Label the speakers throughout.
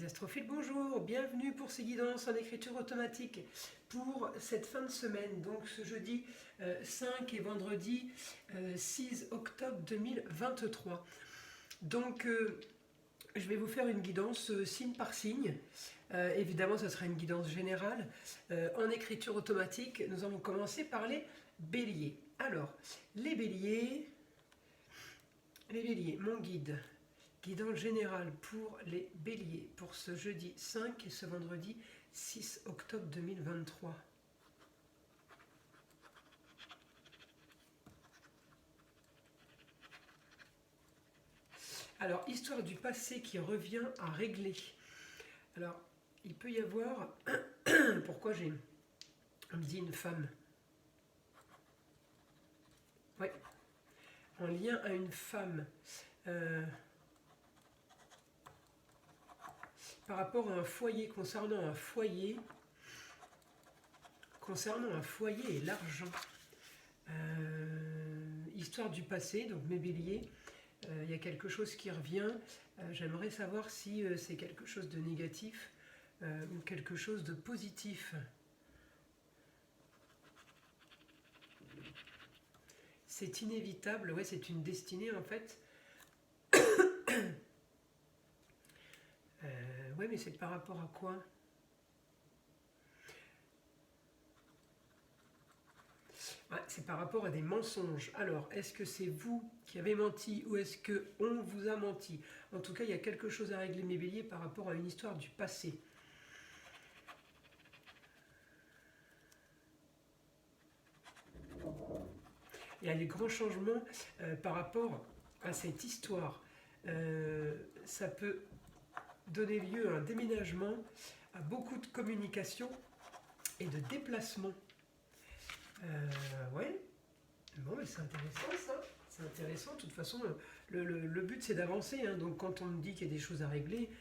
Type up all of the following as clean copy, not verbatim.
Speaker 1: Astrophiles, bonjour, bienvenue pour ces guidances en écriture automatique pour cette fin de semaine, donc ce jeudi 5 et vendredi 6 octobre 2023. Donc je vais vous faire une guidance signe par signe. Évidemment, ce sera une guidance générale. En écriture automatique, nous allons commencer par les béliers. Alors, les béliers, mon guide. Guidance générale pour les béliers pour ce jeudi 5 et ce vendredi 6 octobre 2023. Alors, histoire du passé qui revient à régler. Alors, il peut y avoir... Pourquoi on me dit une femme? Oui. En lien à une femme. Par rapport à un foyer, concernant un foyer et l'argent. Histoire du passé, donc mes béliers, il y a quelque chose qui revient. J'aimerais savoir si c'est quelque chose de négatif ou quelque chose de positif. C'est inévitable, ouais, c'est une destinée en fait. Ouais, mais c'est par rapport à quoi? Ouais, c'est par rapport à des mensonges. Alors, est-ce que c'est vous qui avez menti ou est-ce qu'on vous a menti? En tout cas, il y a quelque chose à régler, mes béliers, par rapport à une histoire du passé. Il y a des grands changements par rapport à cette histoire. Ça peut donner lieu à un déménagement, à beaucoup de communication et de déplacement. Ouais, bon, mais c'est intéressant ça. C'est intéressant. De toute façon, le but c'est d'avancer. Hein. Donc quand on me dit qu'il y a des choses à régler,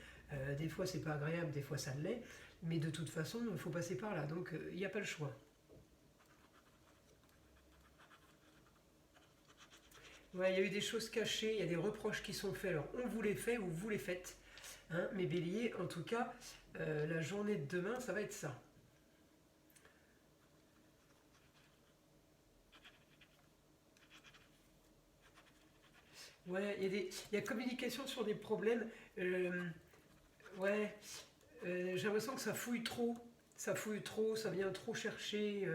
Speaker 1: des fois c'est pas agréable, des fois ça l'est. Mais de toute façon, il faut passer par là. Donc il n'y a pas le choix. Ouais, il y a eu des choses cachées, il y a des reproches qui sont faits. Alors on vous les fait ou vous les faites. Hein, mes béliers, en tout cas, la journée de demain, ça va être ça. Ouais, il y a communication sur des problèmes. Ouais, j'ai l'impression que ça fouille trop. Ça fouille trop, ça vient trop chercher.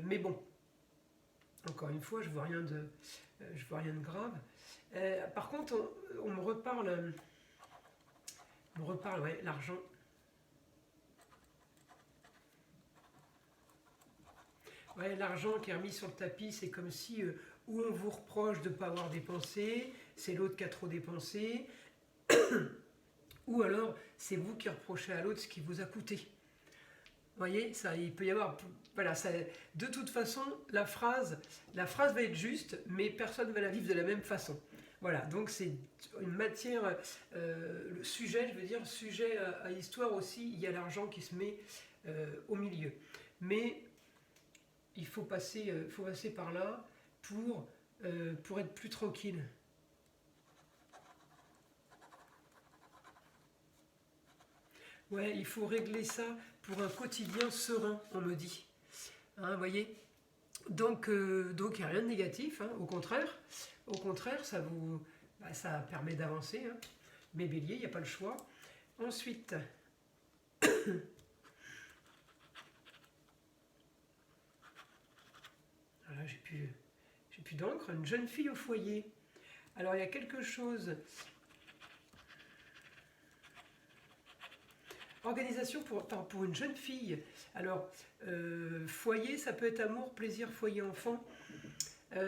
Speaker 1: Mais bon, encore une fois, je vois rien de grave. Par contre, on me reparle. Ouais, l'argent. Ouais, l'argent qui est remis sur le tapis, c'est comme si ou on vous reproche de ne pas avoir dépensé, c'est l'autre qui a trop dépensé, ou alors c'est vous qui reprochez à l'autre ce qui vous a coûté. Vous voyez, ça, il peut y avoir... Voilà, ça, de toute façon, la phrase va être juste, mais personne ne va la vivre de la même façon. Voilà, donc c'est une matière, le sujet, je veux dire, sujet à histoire aussi, il y a l'argent qui se met au milieu. Mais il faut passer par là pour être plus tranquille. Ouais, il faut régler ça pour un quotidien serein, on me dit. Hein, vous voyez, donc il n'y a rien de négatif, hein, au contraire, ça permet d'avancer. Hein. Mais bélier, il n'y a pas le choix. Ensuite, voilà, j'ai plus d'encre. Une jeune fille au foyer. Alors il y a quelque chose. Organisation pour une jeune fille. Alors, foyer, ça peut être amour, plaisir, foyer, enfant.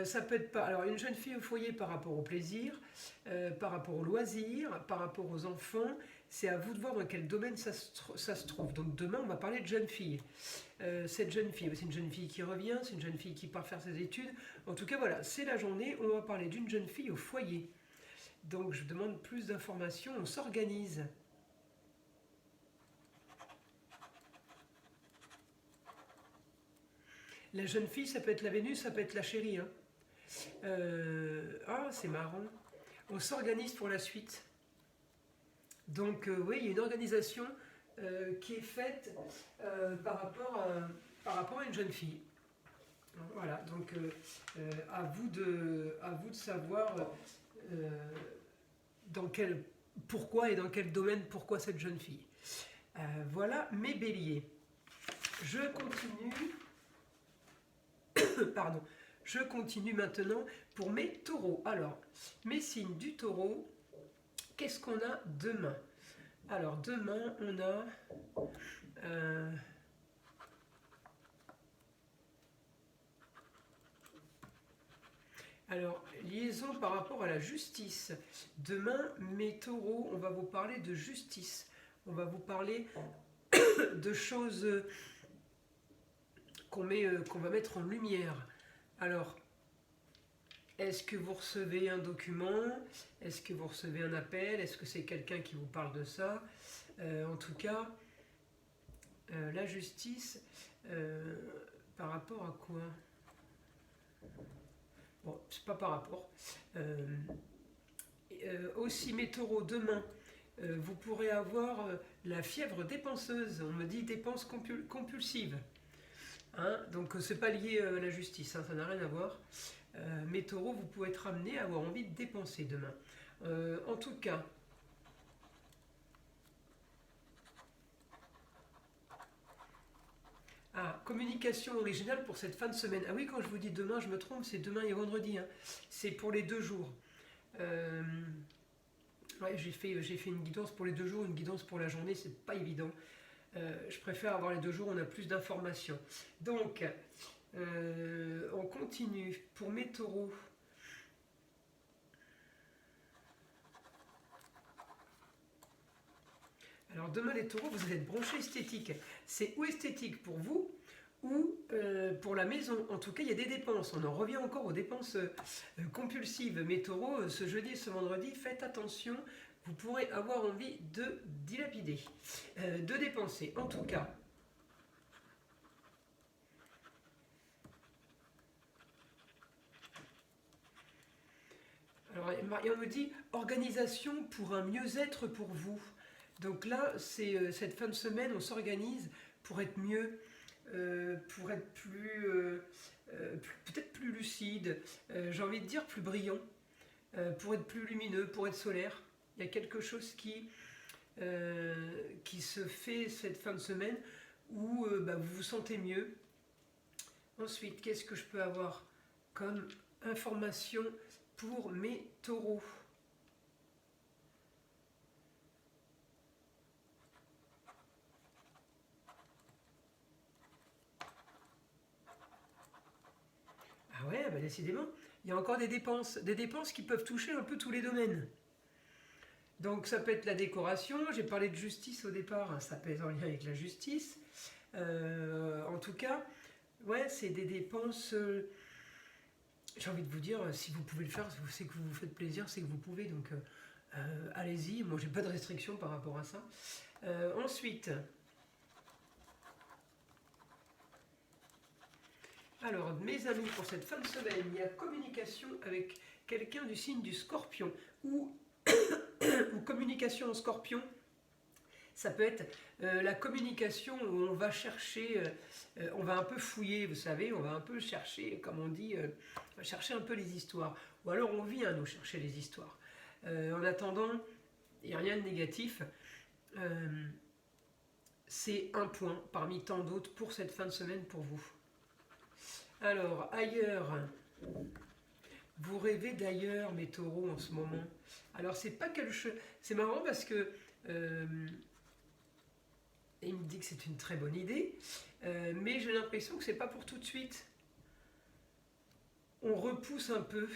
Speaker 1: Ça peut être pas. Alors, une jeune fille au foyer par rapport au plaisir, par rapport au loisir, par rapport aux enfants. C'est à vous de voir dans quel domaine ça se trouve. Donc, demain, on va parler de jeune fille. Cette jeune fille, c'est une jeune fille qui revient, c'est une jeune fille qui part faire ses études. En tout cas, voilà, c'est la journée où on va parler d'une jeune fille au foyer. Donc, je demande plus d'informations, on s'organise. La jeune fille, ça peut être la Vénus, ça peut être la chérie. Hein. Ah, c'est marrant. On s'organise pour la suite. Donc oui, il y a une organisation qui est faite par rapport à une jeune fille. Voilà, donc à vous de savoir pourquoi et dans quel domaine, pourquoi cette jeune fille. Voilà mes béliers. Je continue. Pardon. Je continue maintenant pour mes taureaux. Alors, mes signes du taureau, qu'est-ce qu'on a demain? Alors, demain, on a... alors, liaison par rapport à la justice. Demain, mes taureaux, on va vous parler de justice. On va vous parler de choses qu'on va mettre en lumière. Alors, est-ce que vous recevez un document? Est-ce que vous recevez un appel? Est-ce que c'est quelqu'un qui vous parle de ça? En tout cas, la justice, par rapport à quoi? Bon, c'est pas par rapport. Aussi, mes taureaux, demain, vous pourrez avoir la fièvre dépenseuse. On me dit dépenses compulsives. Hein, donc, c'est pas lié à la justice, hein, ça n'a rien à voir. Mes taureaux, vous pouvez être amenés à avoir envie de dépenser demain. En tout cas, communication originale pour cette fin de semaine. Ah oui, quand je vous dis demain, je me trompe, c'est demain et vendredi. Hein. C'est pour les 2 jours. Ouais, j'ai fait une guidance pour les 2 jours, une guidance pour la journée, c'est pas évident. Je préfère avoir les 2 jours, on a plus d'informations. Donc, on continue. Pour mes taureaux, alors demain les taureaux, vous allez être branchés esthétique. C'est ou esthétique pour vous, ou pour la maison. En tout cas, il y a des dépenses. On en revient encore aux dépenses compulsives. Mes taureaux, ce jeudi et ce vendredi, faites attention. Vous pourrez avoir envie de dilapider, de dépenser. En tout cas, alors Marion me dit organisation pour un mieux-être pour vous. Donc là, c'est cette fin de semaine, on s'organise pour être mieux, pour être peut-être plus lucide, j'ai envie de dire plus brillant, pour être plus lumineux, pour être solaire. Il y a quelque chose qui se fait cette fin de semaine où vous vous sentez mieux. Ensuite, qu'est-ce que je peux avoir comme information pour mes taureaux? Ah ouais, bah décidément, il y a encore des dépenses qui peuvent toucher un peu tous les domaines. Donc ça peut être la décoration, j'ai parlé de justice au départ, hein, ça peut être en lien avec la justice. En tout cas, ouais, c'est des dépenses... j'ai envie de vous dire, si vous pouvez le faire, c'est que vous vous faites plaisir, c'est que vous pouvez, donc allez-y, moi j'ai pas de restriction par rapport à ça. Ensuite... Alors, mes amis, pour cette fin de semaine, il y a communication avec quelqu'un du signe du Scorpion ou communication en Scorpion. Ça peut être la communication où on va chercher, on va un peu fouiller, vous savez, on va un peu chercher, comme on dit, chercher un peu les histoires. Ou alors on vient nous chercher les histoires. En attendant, il n'y a rien de négatif. C'est un point parmi tant d'autres pour cette fin de semaine pour vous. Alors, ailleurs, vous rêvez d'ailleurs, mes taureaux, en ce moment. Alors, c'est pas quelque chose... C'est marrant parce que... il me dit que c'est une très bonne idée, mais j'ai l'impression que c'est pas pour tout de suite. On repousse un peu.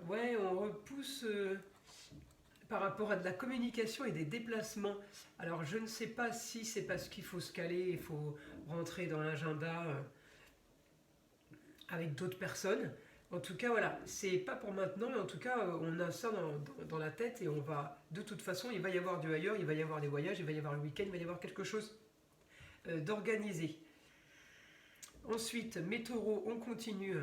Speaker 1: Ouais, on repousse... par rapport à de la communication et des déplacements. Alors, je ne sais pas si c'est parce qu'il faut se caler, il faut rentrer dans l'agenda avec d'autres personnes. En tout cas, voilà, c'est pas pour maintenant, mais en tout cas, on a ça dans la tête et on va, de toute façon, il va y avoir du ailleurs, il va y avoir des voyages, il va y avoir le week-end, il va y avoir quelque chose d'organisé. Ensuite, mes taureaux, on continue.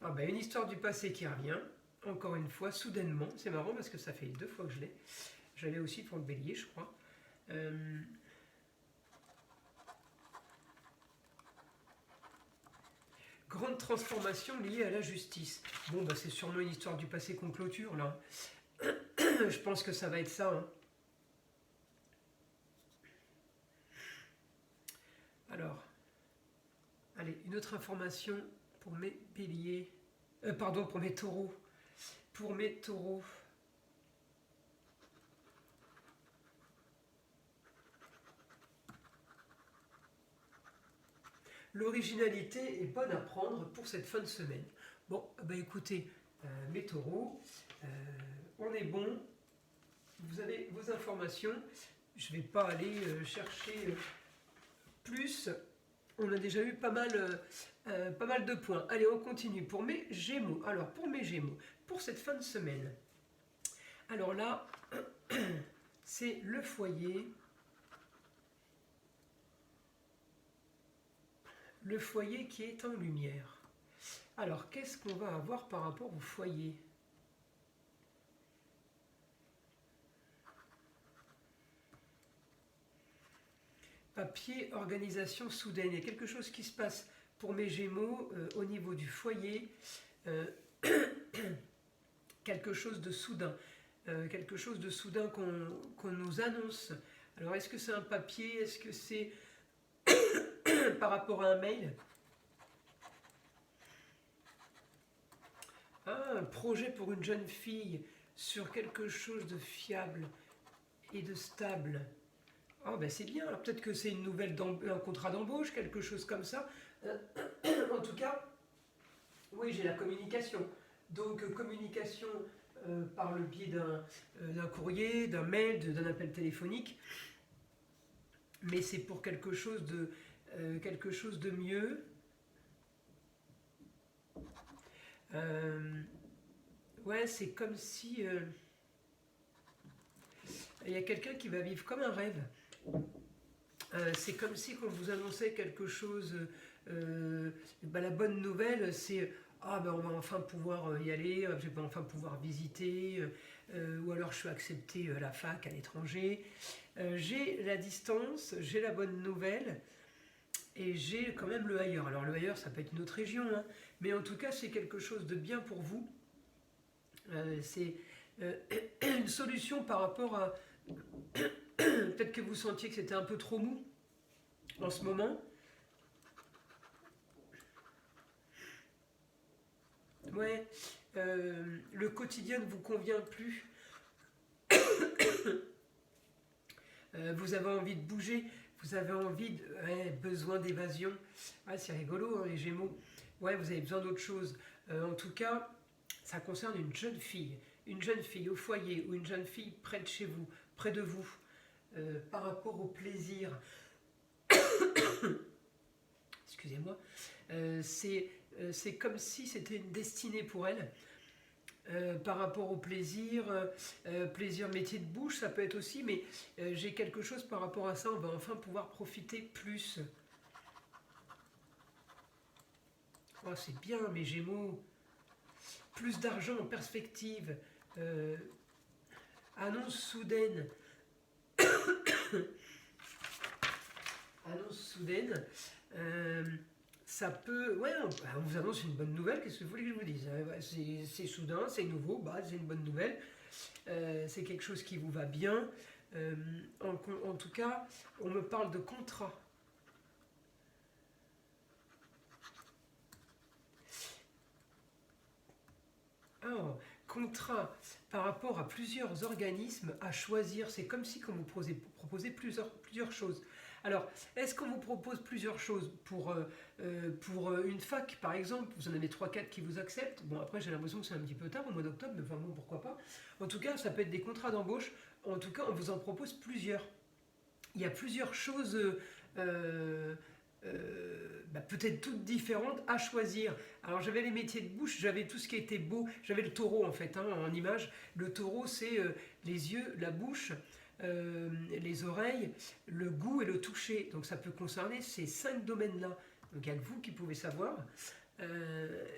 Speaker 1: Ah ben, une histoire du passé qui revient, encore une fois, soudainement. C'est marrant parce que ça fait 2 fois que je l'ai. J'avais aussi pour le bélier, je crois. Grande transformation liée à la justice. Bon, bah, c'est sûrement une histoire du passé qu'on clôture, là. Je pense que ça va être ça. Hein. Alors, allez, une autre information pour mes béliers. Pardon, pour mes taureaux. Pour mes taureaux. L'originalité est bonne à prendre pour cette fin de semaine. Bon, bah écoutez, mes taureaux, on est bon. Vous avez vos informations. Je ne vais pas aller chercher plus. On a déjà eu pas mal de points. Allez, on continue. Pour mes Gémeaux. Alors, pour mes Gémeaux, pour cette fin de semaine. Alors là, c'est le foyer. Le foyer qui est en lumière. Alors, qu'est-ce qu'on va avoir par rapport au foyer ? Papier, organisation soudaine. Il y a quelque chose qui se passe pour mes Gémeaux au niveau du foyer. Quelque chose de soudain. Quelque chose de soudain qu'on nous annonce. Alors, est-ce que c'est un papier ? Est-ce que c'est par rapport à un mail ? Un projet pour une jeune fille sur quelque chose de fiable et de stable. Ah ben c'est bien, alors peut-être que c'est une nouvelle un contrat d'embauche, quelque chose comme ça. En tout cas, oui, j'ai la communication. Donc communication par le biais d'un courrier, d'un mail, d'un appel téléphonique. Mais c'est pour quelque chose de mieux. Ouais, c'est comme si il y a quelqu'un qui va vivre comme un rêve. C'est comme si quand vous annoncez quelque chose, la bonne nouvelle, c'est ah ben on va enfin pouvoir y aller, je vais enfin pouvoir visiter, ou alors je suis accepté à la fac à l'étranger. J'ai la distance, j'ai la bonne nouvelle. Et j'ai quand même le ailleurs. Alors le ailleurs, ça peut être une autre région, hein, mais en tout cas, c'est quelque chose de bien pour vous. C'est une solution par rapport à... Peut-être que vous sentiez que c'était un peu trop mou en ce moment. Ouais, le quotidien ne vous convient plus. Vous avez envie de bouger, vous avez besoin d'évasion. Ah, c'est rigolo, hein, les Gémeaux. Ouais, vous avez besoin d'autre chose. En tout cas, ça concerne une jeune fille au foyer ou une jeune fille près de chez vous, près de vous, par rapport au plaisir. Excusez-moi. C'est comme si c'était une destinée pour elle. Par rapport au plaisir, plaisir métier de bouche, ça peut être aussi, mais j'ai quelque chose par rapport à ça, on va enfin pouvoir profiter plus. Oh, c'est bien, mes Gémeaux. Plus d'argent en perspective. Annonce soudaine. Annonce soudaine. Ça peut... Ouais, on vous annonce une bonne nouvelle, qu'est-ce que vous voulez que je vous dise ? C'est soudain, c'est nouveau, c'est une bonne nouvelle. C'est quelque chose qui vous va bien. En tout cas, on me parle de contrat. Alors, contrat par rapport à plusieurs organismes à choisir. C'est comme si on vous proposait plusieurs choses. Alors, est-ce qu'on vous propose plusieurs choses pour une fac, par exemple ? Vous en avez 3-4 qui vous acceptent. Bon, après, j'ai l'impression que c'est un petit peu tard, au mois d'octobre, mais enfin bon, pourquoi pas. En tout cas, ça peut être des contrats d'embauche. En tout cas, on vous en propose plusieurs. Il y a plusieurs choses peut-être toutes différentes à choisir. Alors j'avais les métiers de bouche, j'avais tout ce qui était beau, j'avais le taureau en fait, en image. Le taureau, c'est les yeux, la bouche, les oreilles, le goût et le toucher. Donc ça peut concerner ces 5 domaines-là. Donc il y a que vous qui pouvez savoir.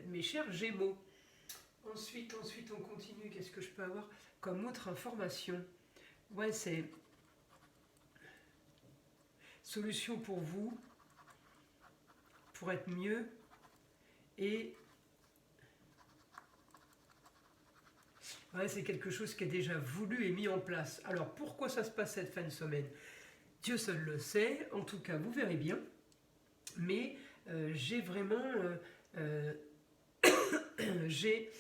Speaker 1: Mais mes chers Gémeaux. Ensuite, on continue. Qu'est-ce que je peux avoir comme autre information? Ouais, c'est solution pour vous, pour être mieux, et ouais, c'est quelque chose qui est déjà voulu et mis en place. Alors, pourquoi ça se passe cette fin de semaine? Dieu seul le sait, en tout cas, vous verrez bien. Mais j'ai vraiment... j'ai...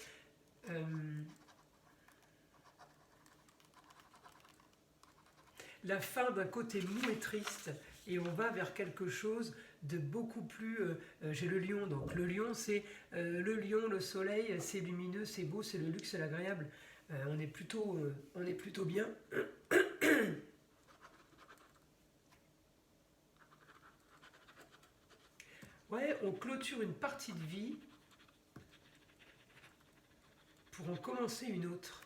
Speaker 1: la fin d'un côté mou et triste, et on va vers quelque chose de beaucoup plus... j'ai le lion, donc le lion, c'est le lion, le soleil, c'est lumineux, c'est beau, c'est le luxe, c'est l'agréable. On est plutôt bien. Ouais, on clôture une partie de vie pour en commencer une autre.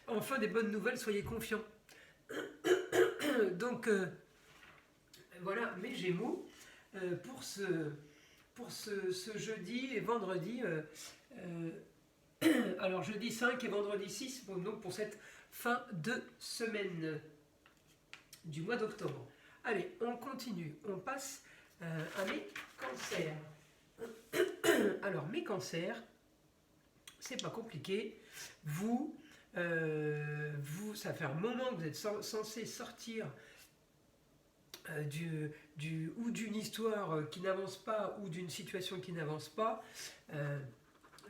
Speaker 1: Enfin, des bonnes nouvelles, soyez confiants. Donc, voilà, mes Gémeaux, pour ce jeudi et vendredi, alors jeudi 5 et vendredi 6, donc pour cette fin de semaine du mois d'octobre. Allez, on continue, on passe à mes cancers. Alors, mes cancers, c'est pas compliqué. Vous, ça fait un moment que vous êtes censé sortir ou d'une histoire qui n'avance pas, ou d'une situation qui n'avance pas.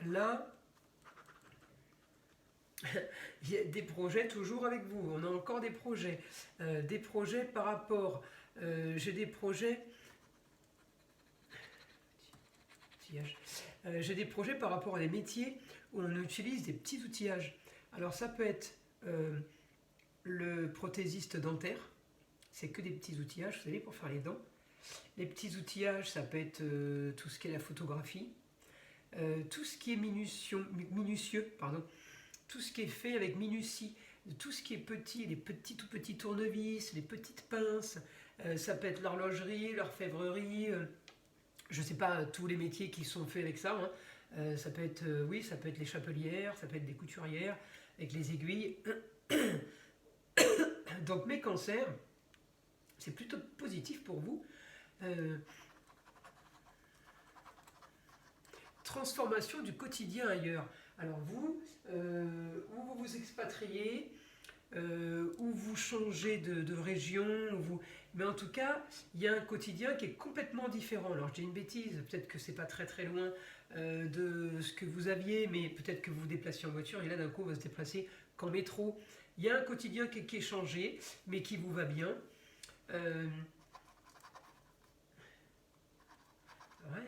Speaker 1: Là, il y a des projets toujours avec vous. On a encore des projets par rapport... j'ai des projets... j'ai des projets par rapport à des métiers où on utilise des petits outillages. Alors ça peut être le prothésiste dentaire, c'est que des petits outillages, vous savez, pour faire les dents. Les petits outillages, ça peut être tout ce qui est la photographie, tout ce qui est minutieux, tout ce qui est fait avec minutie, tout ce qui est petit, les petits tout petits tournevis, les petites pinces, ça peut être l'horlogerie, l'orfèvrerie, je ne sais pas tous les métiers qui sont faits avec ça, hein. Ça peut être, oui, ça peut être les chapelières, ça peut être des couturières avec les aiguilles. Donc mes cancers, c'est plutôt positif pour vous. Transformation du quotidien ailleurs. Alors vous, où vous vous expatriez, où vous changez de région, mais en tout cas, il y a un quotidien qui est complètement différent. Alors je dis une bêtise, peut-être que c'est pas très très loin de ce que vous aviez, mais peut-être que vous vous déplaciez en voiture, et là d'un coup on va se déplacer qu'en métro. Il y a un quotidien qui est changé, mais qui vous va bien. Ouais,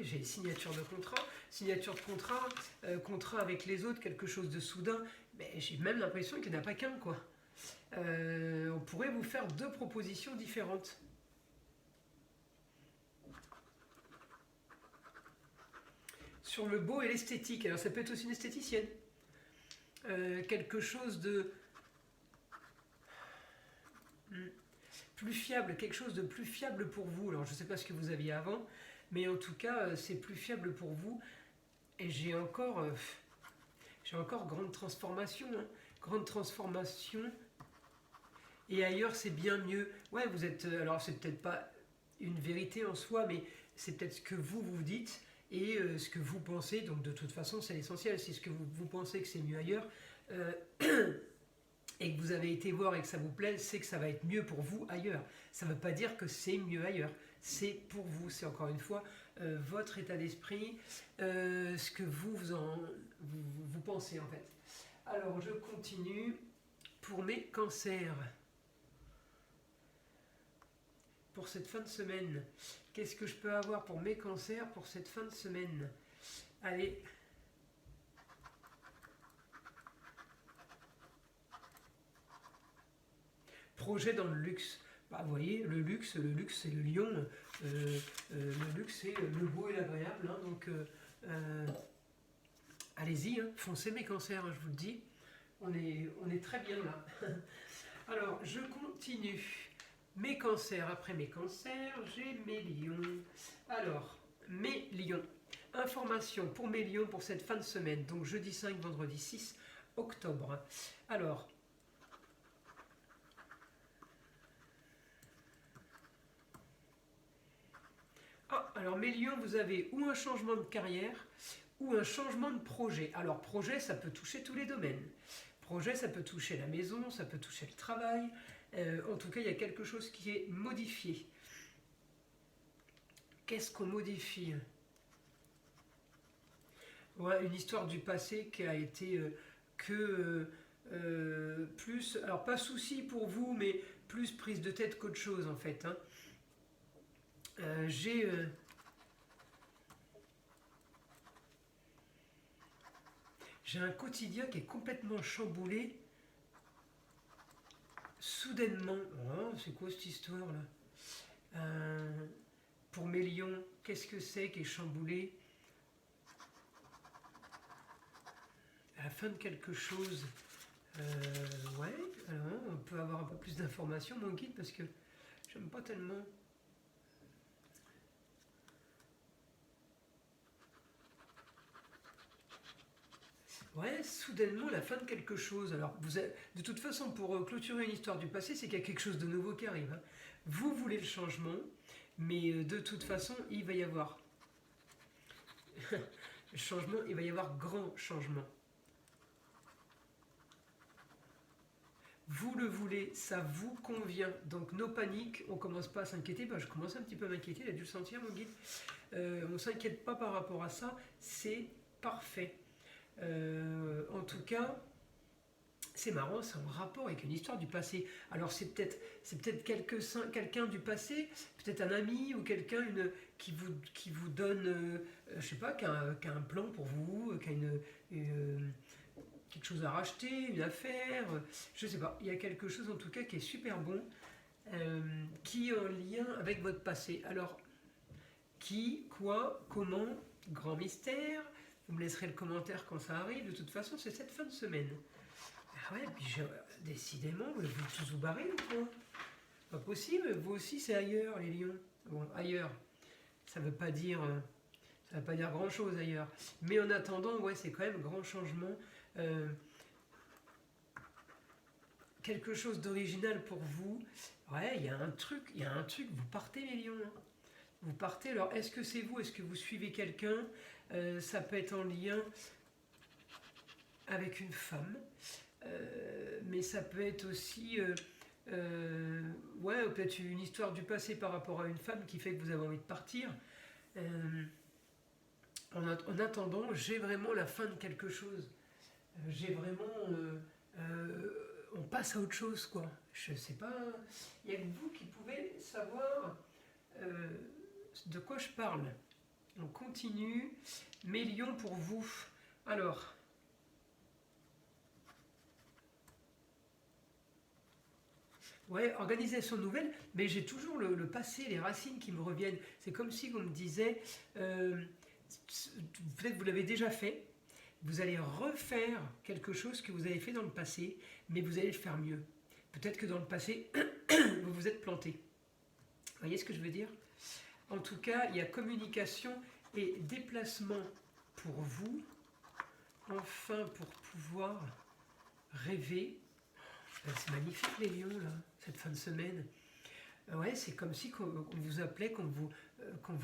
Speaker 1: j'ai signature de contrat, contrat avec les autres, quelque chose de soudain, mais j'ai même l'impression qu'il n'y en a pas qu'un, quoi. On pourrait vous faire 2 propositions différentes. Sur le beau et l'esthétique, alors ça peut être aussi une esthéticienne. Quelque chose de plus fiable, quelque chose de plus fiable pour vous. Alors je ne sais pas ce que vous aviez avant, mais en tout cas c'est plus fiable pour vous. Et j'ai encore grande transformation, hein. Grande transformation. Et ailleurs c'est bien mieux. Ouais, vous êtes, alors c'est peut-être pas une vérité en soi, mais c'est peut-être ce que vous vous dites et ce que vous pensez. Donc de toute façon c'est l'essentiel. Si ce que vous pensez que c'est mieux ailleurs et que vous avez été voir et que ça vous plaît, c'est que ça va être mieux pour vous ailleurs. Ça ne veut pas dire que c'est mieux ailleurs. C'est pour vous. C'est encore une fois votre état d'esprit, ce que vous pensez en fait. Alors je continue pour mes cancers. Pour cette fin de semaine, qu'est-ce que je peux avoir pour mes cancers pour cette fin de semaine? Allez. Projet dans le luxe. Bah, vous voyez, le luxe c'est le lion. Le luxe c'est le beau et l'agréable. Hein, donc allez-y, hein, foncez mes cancers, hein, je vous le dis. On est très bien là. Alors, je continue. Mes cancers, après mes cancers, j'ai mes lions. Alors, mes lions. Information pour mes lions pour cette fin de semaine, donc jeudi 5, vendredi 6 octobre. Alors, alors mes lions, vous avez ou un changement de carrière, ou un changement de projet. Alors projet, ça peut toucher tous les domaines. Projet, ça peut toucher la maison, ça peut toucher le travail. En tout cas, il y a quelque chose qui est modifié. Qu'est-ce qu'on modifie? Ouais, une histoire du passé qui a été plus, alors pas souci pour vous, mais plus prise de tête qu'autre chose en fait. Hein. J'ai un quotidien qui est complètement chamboulé soudainement. Oh, c'est quoi cette histoire là? Pour mes lions, qu'est-ce que c'est qui est chamboulé? À la fin de quelque chose. Ouais, alors on peut avoir un peu plus d'informations, mon guide, parce que j'aime pas tellement. Ouais, soudainement la fin de quelque chose. Alors, de toute façon, pour clôturer une histoire du passé, c'est qu'il y a quelque chose de nouveau qui arrive. Hein. Vous voulez le changement, mais de toute façon, il va y avoir changement, il va y avoir grand changement. Vous le voulez, ça vous convient. Donc, nos paniques, on commence pas à s'inquiéter. Ben, je commence un petit peu à m'inquiéter, il a dû le sentir, mon guide. On ne s'inquiète pas par rapport à ça, c'est parfait. En tout cas, c'est marrant, c'est en rapport avec une histoire du passé. Alors c'est peut-être quelqu'un du passé, peut-être un ami ou quelqu'un qui vous donne, je sais pas, qui a un plan pour vous, qui a quelque chose à racheter, une affaire, je sais pas. Il y a quelque chose en tout cas qui est super bon, qui est en lien avec votre passé. Alors, qui, quoi, comment, grand mystère. Vous me laisserez le commentaire quand ça arrive. De toute façon, c'est cette fin de semaine. Ah ouais, puis décidément, vous tous vous barrez ou quoi? Pas possible, vous aussi c'est ailleurs les lions. Bon, ailleurs, ça veut pas dire grand chose ailleurs. Mais en attendant, ouais, c'est quand même grand changement. Quelque chose d'original pour vous. Ouais, il y a un truc, vous partez les lions. Hein. Vous partez, alors est-ce que c'est vous? Est-ce que vous suivez quelqu'un? Ça peut être en lien avec une femme. Mais ça peut être aussi ouais, peut-être une histoire du passé par rapport à une femme qui fait que vous avez envie de partir. En attendant, j'ai vraiment la fin de quelque chose. J'ai vraiment... on passe à autre chose, quoi. Je sais pas... Il y a que vous qui pouvez savoir de quoi je parle. On continue. Mes lions pour vous. Alors... Ouais, organisation nouvelle, mais j'ai toujours le passé, les racines qui me reviennent. C'est comme si on me disait, peut-être que vous l'avez déjà fait, vous allez refaire quelque chose que vous avez fait dans le passé, mais vous allez le faire mieux. Peut-être que dans le passé, vous vous êtes planté. Vous voyez ce que je veux dire? En tout cas, il y a communication et déplacement pour vous, enfin pour pouvoir rêver. C'est magnifique les lions là, cette fin de semaine. Ouais, c'est comme si on vous appelait, qu'on vous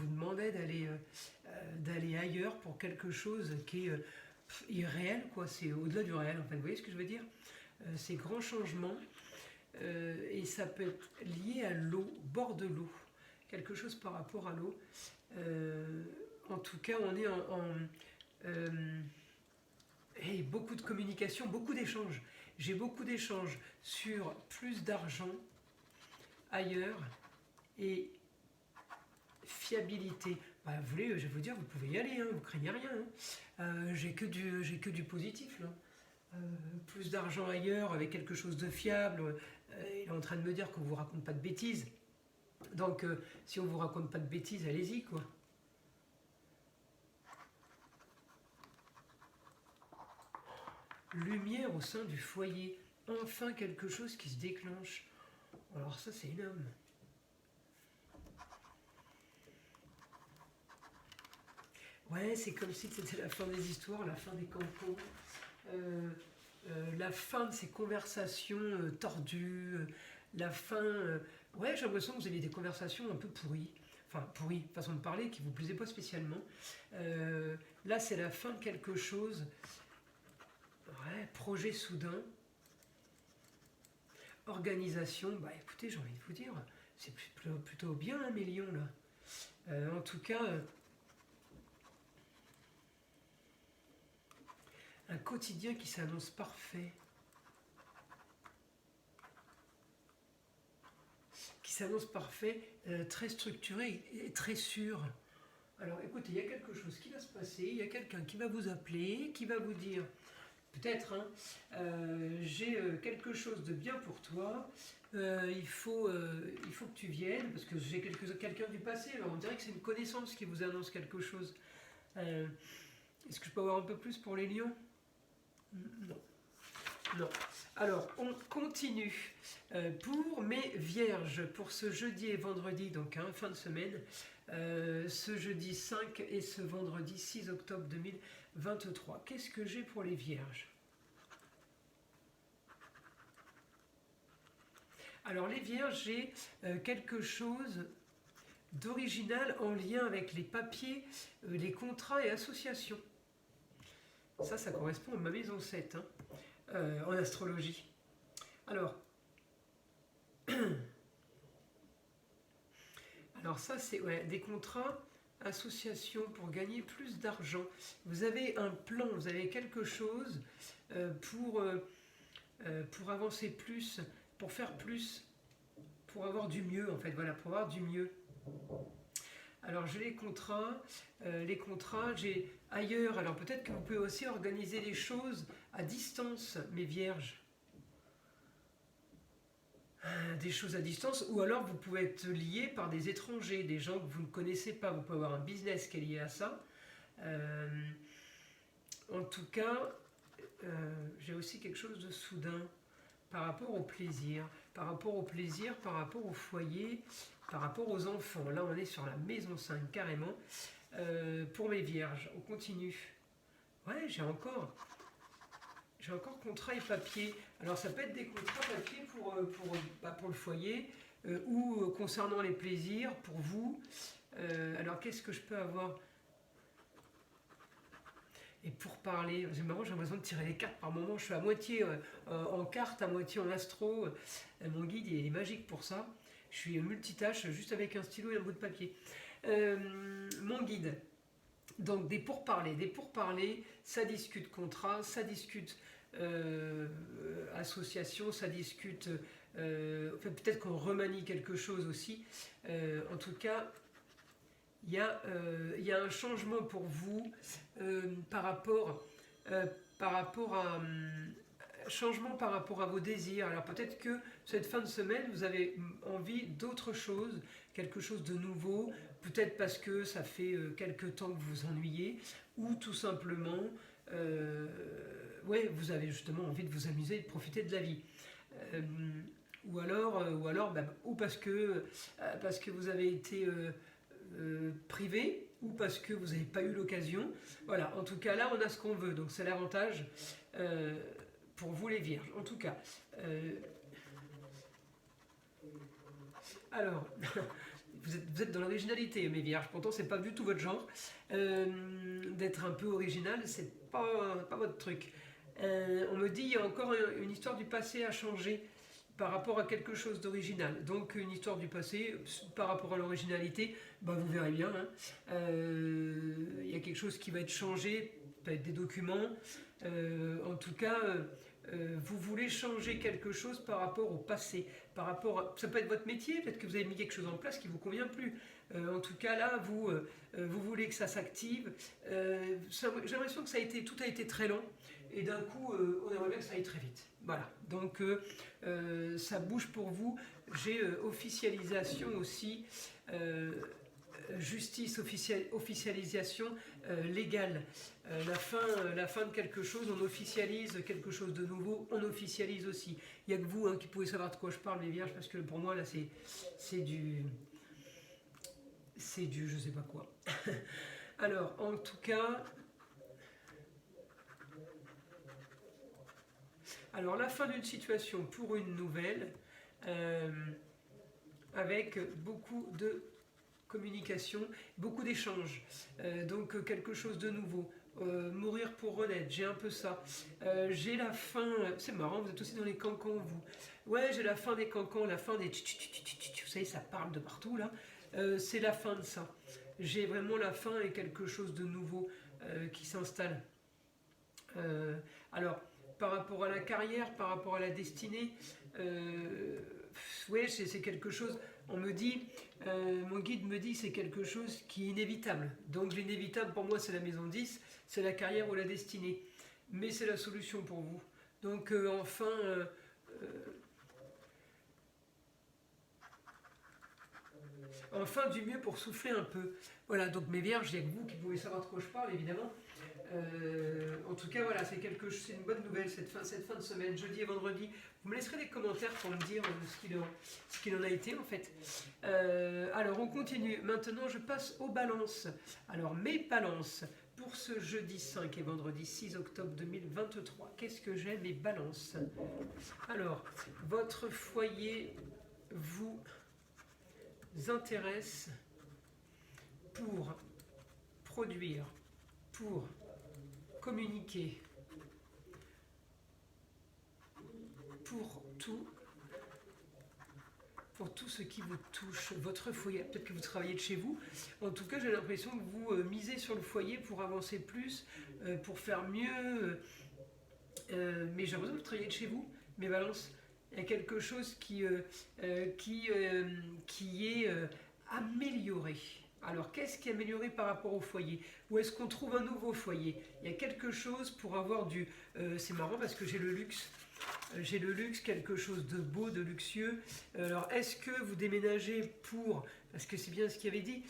Speaker 1: demandait d'aller ailleurs pour quelque chose qui est irréel, quoi. C'est au-delà du réel, en fait. Vous voyez ce que je veux dire? Ces grands changements, et ça peut être lié à l'eau, bord de l'eau, quelque chose par rapport à l'eau. En tout cas, on est et beaucoup de communication, beaucoup d'échanges. J'ai beaucoup d'échanges sur plus d'argent ailleurs et fiabilité. Bah, vous voulez, je vais vous dire, vous pouvez y aller, hein, vous craignez rien. Hein. J'ai que du positif là. Plus d'argent ailleurs avec quelque chose de fiable. Il est en train de me dire qu'on ne vous raconte pas de bêtises. Donc, si on ne vous raconte pas de bêtises, allez-y quoi. Lumière au sein du foyer. Enfin quelque chose qui se déclenche. Alors ça c'est énorme. Ouais, c'est comme si c'était la fin des histoires, la fin des campons, la fin de ces conversations tordues, la fin... ouais, j'ai l'impression que vous aviez des conversations un peu pourries. Enfin, pourries, façon de parler, qui vous plaisait pas spécialement. Là, c'est la fin de quelque chose. Ouais, projet soudain. Organisation, bah écoutez, j'ai envie de vous dire, c'est plutôt bien un million là. En tout cas, un quotidien qui s'annonce parfait, très structuré et très sûr. Alors écoutez, il y a quelque chose qui va se passer, il y a quelqu'un qui va vous appeler, qui va vous dire, peut-être, hein, j'ai quelque chose de bien pour toi, il faut que tu viennes, parce que j'ai quelqu'un du passé, alors on dirait que c'est une connaissance qui vous annonce quelque chose. Est-ce que je peux avoir un peu plus pour les lions? Non. Non. Alors, on continue. Pour mes vierges, pour ce jeudi et vendredi, donc fin de semaine, ce jeudi 5 et ce vendredi 6 octobre 2023. Qu'est-ce que j'ai pour les vierges? Alors les vierges, j'ai quelque chose d'original en lien avec les papiers, les contrats et associations. Ça correspond à ma maison 7, hein, en astrologie. Alors ça c'est des contrats, associations pour gagner plus d'argent. Vous avez un plan, vous avez quelque chose pour avancer plus, pour faire plus, pour avoir du mieux en fait, voilà, pour avoir du mieux. Alors j'ai les contrats, j'ai ailleurs, alors peut-être que vous pouvez aussi organiser les choses à distance, mes vierges. Des choses à distance, ou alors vous pouvez être lié par des étrangers, des gens que vous ne connaissez pas, vous pouvez avoir un business qui est lié à ça. En tout cas, j'ai aussi quelque chose de soudain par rapport au plaisir, par rapport au foyer, par rapport aux enfants. Là, on est sur la maison 5 carrément. Pour mes vierges, on continue. Ouais, j'ai encore contrat et papier. Alors, ça peut être des contrats papier pour le foyer ou concernant les plaisirs pour vous. Alors, qu'est-ce que je peux avoir? Et pour parler, c'est marrant, j'ai l'impression de tirer les cartes par moment. Je suis à moitié en carte, à moitié en astro. Mon guide il est magique pour ça. Je suis multitâche juste avec un stylo et un bout de papier. Mon guide. Donc des pourparlers, ça discute contrat, ça discute association, ça discute. Enfin, peut-être qu'on remanie quelque chose aussi. En tout cas, il y a un changement pour vous par rapport à changement par rapport à vos désirs. Alors peut-être que cette fin de semaine, vous avez envie d'autre chose, quelque chose de nouveau, peut-être parce que ça fait quelque temps que vous vous ennuyez, ou tout simplement, vous avez justement envie de vous amuser et de profiter de la vie. Ou alors parce que vous avez été privé, ou parce que vous n'avez pas eu l'occasion. Voilà, en tout cas là on a ce qu'on veut, donc c'est l'avantage pour vous les vierges. En tout cas, alors vous êtes dans l'originalité mes vierges, pourtant c'est pas du tout votre genre. D'être un peu original, c'est pas votre truc. On me dit il y a encore une histoire du passé à changer par rapport à quelque chose d'original. Donc une histoire du passé par rapport à l'originalité, vous verrez bien. Il y a quelque chose qui va être changé, peut-être des documents. En tout cas, vous voulez changer quelque chose par rapport au passé. Ça peut être votre métier, peut-être que vous avez mis quelque chose en place qui ne vous convient plus. En tout cas, là, vous voulez que ça s'active. J'ai l'impression que tout a été très long. Et d'un coup, on aimerait bien que ça aille très vite. Voilà, donc ça bouge pour vous. J'ai officialisation aussi justice, officialisation légale. La fin de quelque chose, on officialise quelque chose de nouveau, on officialise aussi. Il n'y a que vous qui pouvez savoir de quoi je parle, les vierges, parce que pour moi, là, c'est du je sais pas quoi. Alors, en tout cas... Alors, la fin d'une situation pour une nouvelle, avec beaucoup de communication, beaucoup d'échanges, donc quelque chose de nouveau. Mourir pour renaître, j'ai un peu ça. J'ai la fin, c'est marrant, vous êtes aussi dans les cancans, vous. Ouais, j'ai la fin des cancans, la fin des... Vous savez, ça parle de partout, là. C'est la fin de ça. J'ai vraiment la fin et quelque chose de nouveau qui s'installe. Alors, par rapport à la carrière, par rapport à la destinée, ouais, c'est quelque chose, on me dit, mon guide me dit c'est quelque chose qui est inévitable. Donc l'inévitable pour moi c'est la maison 10, c'est la carrière ou la destinée. Mais c'est la solution pour vous. Donc enfin du mieux pour souffler un peu. Voilà, donc mes vierges, il n'y a que vous qui pouvez savoir de quoi je parle évidemment. En tout cas, voilà, c'est une bonne nouvelle cette fin de semaine, jeudi et vendredi. Vous me laisserez des commentaires pour me dire ce qu'il en a été en fait. Alors, on continue. Maintenant, je passe aux balances. Alors, mes balances pour ce jeudi 5 et vendredi 6 octobre 2023. Qu'est-ce que j'ai, mes balances? Alors, votre foyer vous intéresse pour produire, pour communiquer, pour tout ce qui vous touche, votre foyer. Peut-être que vous travaillez de chez vous. En tout cas, j'ai l'impression que vous misez sur le foyer pour avancer plus, pour faire mieux. Mais j'ai l'impression que vous travaillez de chez vous, mes balances. Il y a quelque chose qui est amélioré. Alors, qu'est-ce qui est amélioré par rapport au foyer? Où est-ce qu'on trouve un nouveau foyer? Il y a quelque chose pour avoir du... c'est marrant parce que j'ai le luxe. J'ai le luxe, quelque chose de beau, de luxueux. Alors, est-ce que vous déménagez pour... Parce que c'est bien ce qu'il avait dit.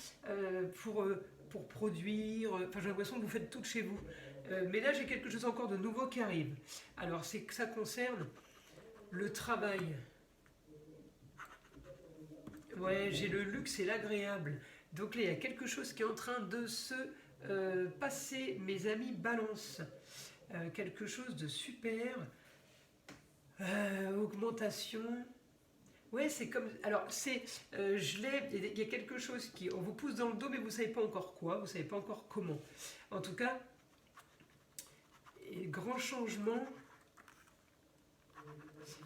Speaker 1: Pour produire... Enfin, j'ai l'impression que vous faites tout chez vous. Mais là, j'ai quelque chose encore de nouveau qui arrive. Alors, c'est que ça concerne le travail. Ouais, j'ai le luxe et l'agréable. Donc là, il y a quelque chose qui est en train de se passer, mes amis balance. Quelque chose de super. Augmentation. Ouais, c'est comme... Alors, il y a quelque chose qui... On vous pousse dans le dos, mais vous ne savez pas encore quoi, vous ne savez pas encore comment. En tout cas, grand changement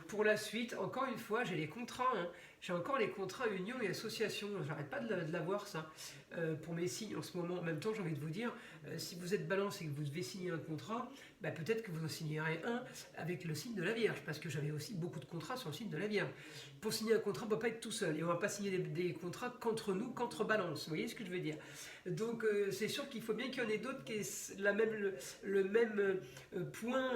Speaker 1: pour la suite. Encore une fois, j'ai les contrats, hein. J'ai encore les contrats union et association. J'arrête pas de l'avoir, ça, pour mes signes en ce moment. En même temps, j'ai envie de vous dire, si vous êtes balance et que vous devez signer un contrat, bah, peut-être que vous en signerez un avec le signe de la Vierge, parce que j'avais aussi beaucoup de contrats sur le signe de la Vierge. Pour signer un contrat, on ne peut pas être tout seul. Et on ne va pas signer des contrats qu'entre nous, qu'entre balance. Vous voyez ce que je veux dire? Donc, c'est sûr qu'il faut bien qu'il y en ait d'autres qui aient le même point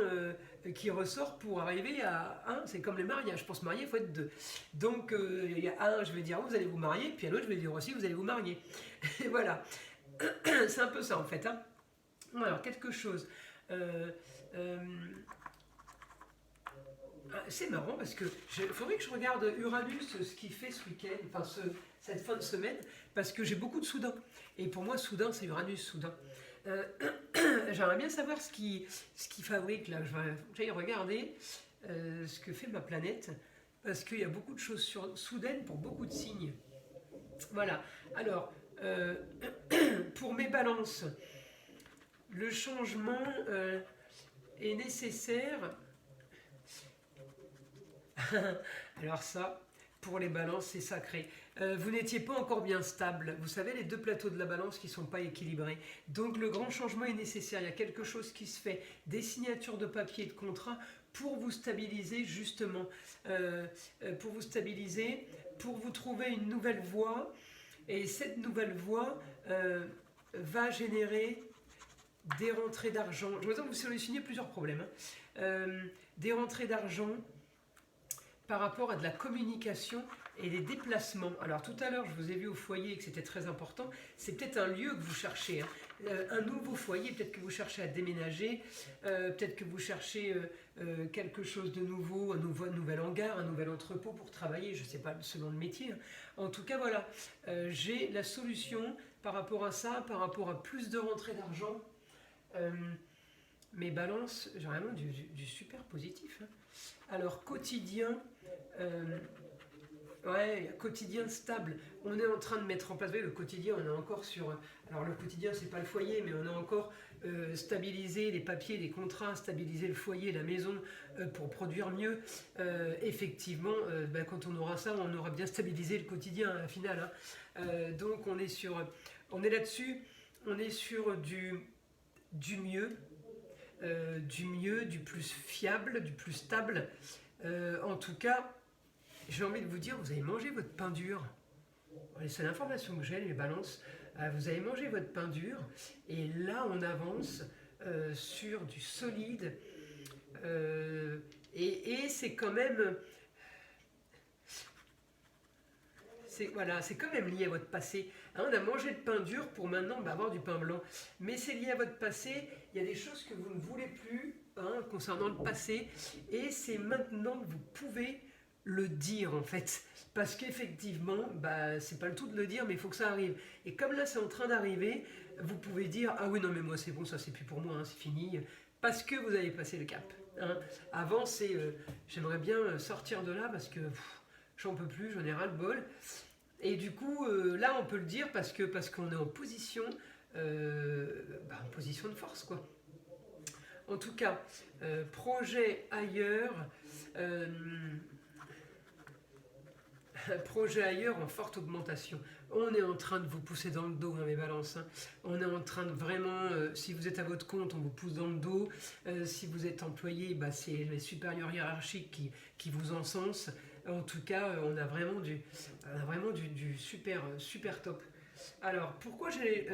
Speaker 1: qui ressort pour arriver à un. C'est comme les mariages. Pour se marier, il faut être deux. Donc, il y a un, je vais dire, vous allez vous marier, puis à l'autre, je vais dire aussi, vous allez vous marier. Et voilà. C'est un peu ça, en fait. Hein. Alors, quelque chose. C'est marrant parce que il faudrait que je regarde Uranus, ce qu'il fait ce week-end, enfin cette fin de semaine, parce que j'ai beaucoup de soudain. Et pour moi, soudain, c'est Uranus, soudain. J'aimerais bien savoir ce qui fabrique, là. J'aille regarder ce que fait ma planète, parce qu'il y a beaucoup de choses soudaines pour beaucoup de signes. Voilà. Alors, pour mes balances, le changement est nécessaire. Alors ça, pour les balances, c'est sacré. Vous n'étiez pas encore bien stable. Vous savez, les deux plateaux de la balance qui ne sont pas équilibrés. Donc le grand changement est nécessaire. Il y a quelque chose qui se fait. Des signatures de papier et de contrat pour vous stabiliser, justement. Pour vous stabiliser, pour vous trouver une nouvelle voie. Et cette nouvelle voie va générer des rentrées d'argent. Je vois que vous solutionnez plusieurs problèmes. Hein. Des rentrées d'argent par rapport à de la communication et des déplacements. Alors tout à l'heure, je vous ai vu au foyer que c'était très important. C'est peut-être un lieu que vous cherchez, hein. Un nouveau foyer, peut-être que vous cherchez à déménager, peut-être que vous cherchez quelque chose de nouveau, un nouvel hangar, un nouvel entrepôt pour travailler, je ne sais pas, selon le métier, hein. En tout cas, voilà, j'ai la solution par rapport à ça, par rapport à plus de rentrée d'argent. Mes balances, j'ai vraiment du super positif, hein. Alors, quotidien, ouais, quotidien stable. On est en train de mettre en place, vous voyez, le quotidien, on est encore sur... Alors, le quotidien, c'est pas le foyer, mais on a encore stabilisé les papiers, les contrats, stabilisé le foyer, la maison, pour produire mieux. Effectivement, ben, quand on aura ça, on aura bien stabilisé le quotidien, à la finale, hein. Donc, on est là-dessus, on est sur du mieux, du plus fiable, du plus stable. En tout cas, j'ai envie de vous dire, vous avez mangé votre pain dur. Les seules informations que j'ai, les balances, vous avez mangé votre pain dur, et là on avance sur du solide, et c'est quand même... Voilà, c'est quand même lié à votre passé. Hein, on a mangé le pain dur pour maintenant avoir du pain blanc. Mais c'est lié à votre passé. Il y a des choses que vous ne voulez plus, hein, concernant le passé. Et c'est maintenant que vous pouvez le dire, en fait. Parce qu'effectivement, c'est pas le tout de le dire, mais il faut que ça arrive. Et comme là, c'est en train d'arriver, vous pouvez dire « Ah oui, non, mais moi, c'est bon, ça, c'est plus pour moi, hein, c'est fini. » Parce que vous avez passé le cap. Hein. Avant, c'est j'aimerais bien sortir de là parce que j'en peux plus, j'en ai ras le bol. Et du coup, là, on peut le dire parce qu'on est en position de force, quoi. En tout cas, projet ailleurs, projet ailleurs en forte augmentation. On est en train de vous pousser dans le dos, hein, mes balances, hein. On est en train de vraiment, si vous êtes à votre compte, on vous pousse dans le dos. Si vous êtes employé, c'est les supérieurs hiérarchiques qui vous encensent. En tout cas, on a vraiment du super, super top. Alors, pourquoi j'ai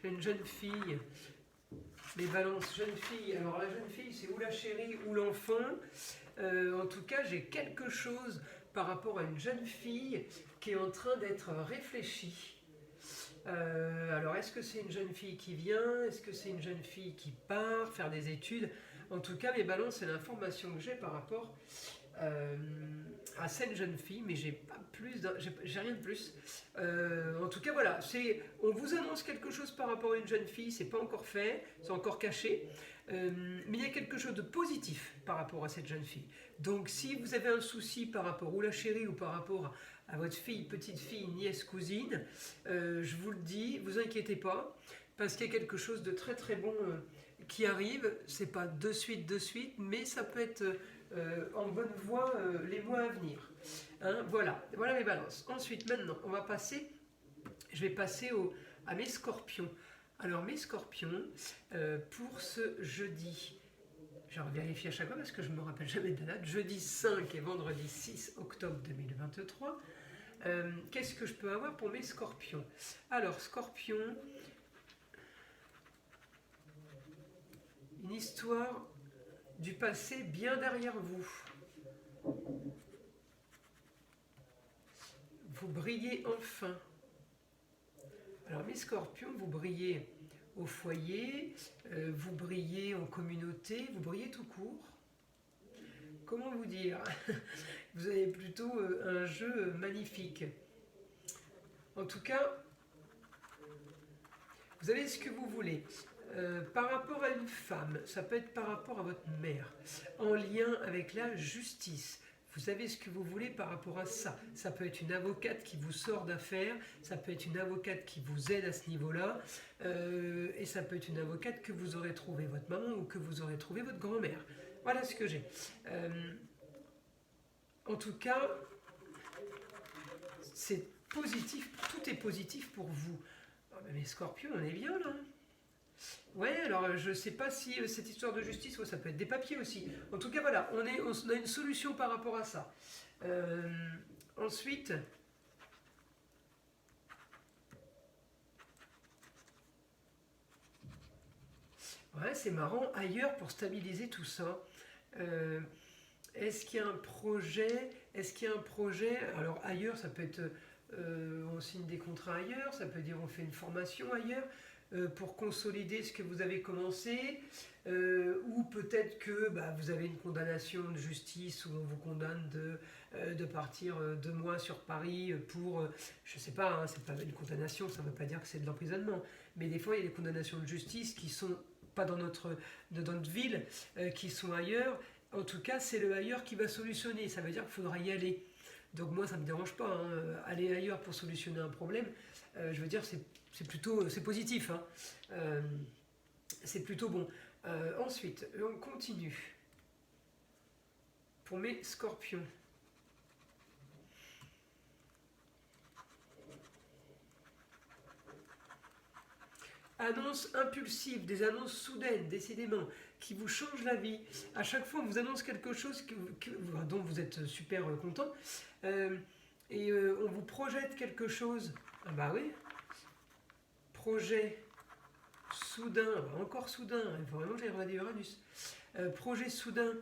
Speaker 1: une jeune fille, les balances, jeune fille. Alors, la jeune fille, c'est ou la chérie ou l'enfant. En tout cas, j'ai quelque chose par rapport à une jeune fille qui est en train d'être réfléchie. Alors, est-ce que c'est une jeune fille qui vient? Est-ce que c'est une jeune fille qui part faire des études? En tout cas, mes balances, c'est l'information que j'ai par rapport à cette jeune fille, mais j'ai pas plus, j'ai rien de plus. En tout cas, voilà, on vous annonce quelque chose par rapport à une jeune fille, c'est pas encore fait, c'est encore caché, mais il y a quelque chose de positif par rapport à cette jeune fille. Donc, si vous avez un souci par rapport ou la chérie ou par rapport à votre fille, petite fille, nièce, cousine, je vous le dis, vous inquiétez pas, parce qu'il y a quelque chose de très très bon qui arrive. C'est pas de suite, mais ça peut être en bonne voie les mois à venir. Hein, voilà mes balances. Ensuite, maintenant, je vais passer à mes scorpions. Alors, mes scorpions, pour ce jeudi, je vérifie à chaque fois parce que je ne me rappelle jamais de la date, jeudi 5 et vendredi 6 octobre 2023, qu'est-ce que je peux avoir pour mes scorpions? Alors, scorpion, une histoire du passé bien derrière vous. Vous brillez enfin. Alors mes scorpions, vous brillez au foyer, vous brillez en communauté, vous brillez tout court. Comment vous dire? Vous avez plutôt un jeu magnifique. En tout cas, vous avez ce que vous voulez. Par rapport à une femme, ça peut être par rapport à votre mère, en lien avec la justice. Vous savez ce que vous voulez par rapport à ça. Ça peut être une avocate qui vous sort d'affaires, ça peut être une avocate qui vous aide à ce niveau-là, et ça peut être une avocate que vous aurez trouvé votre maman ou que vous aurez trouvé votre grand-mère. Voilà ce que j'ai. En tout cas, c'est positif, tout est positif pour vous. Oh, mais Scorpion, on est bien là. Ouais, alors je ne sais pas si cette histoire de justice, ça peut être des papiers aussi. En tout cas, voilà, on a une solution par rapport à ça. Ensuite, ouais, c'est marrant, ailleurs pour stabiliser tout ça. Est-ce qu'il y a un projet? Est-ce qu'il y a un projet? Alors ailleurs, ça peut être on signe des contrats ailleurs, ça peut dire on fait une formation ailleurs pour consolider ce que vous avez commencé, ou peut-être que vous avez une condamnation de justice où on vous condamne de partir 2 mois sur Paris pour, je sais pas, hein, c'est pas une condamnation, ça ne veut pas dire que c'est de l'emprisonnement, mais des fois il y a des condamnations de justice qui sont pas dans notre ville, qui sont ailleurs. En tout cas, c'est le ailleurs qui va solutionner. Ça veut dire qu'il faudra y aller. Donc moi, ça ne me dérange pas. Hein. Aller ailleurs pour solutionner un problème, je veux dire, c'est plutôt c'est positif. Hein. C'est plutôt bon. Ensuite, on continue. Pour mes scorpions. Annonces impulsives, des annonces soudaines, décidément, qui vous changent la vie. À chaque fois, on vous annonce quelque chose dont vous êtes super content, et on vous projette quelque chose. Ah bah oui, projet soudain, encore soudain, il faut vraiment que j'aille regarder Uranus. Projet soudain,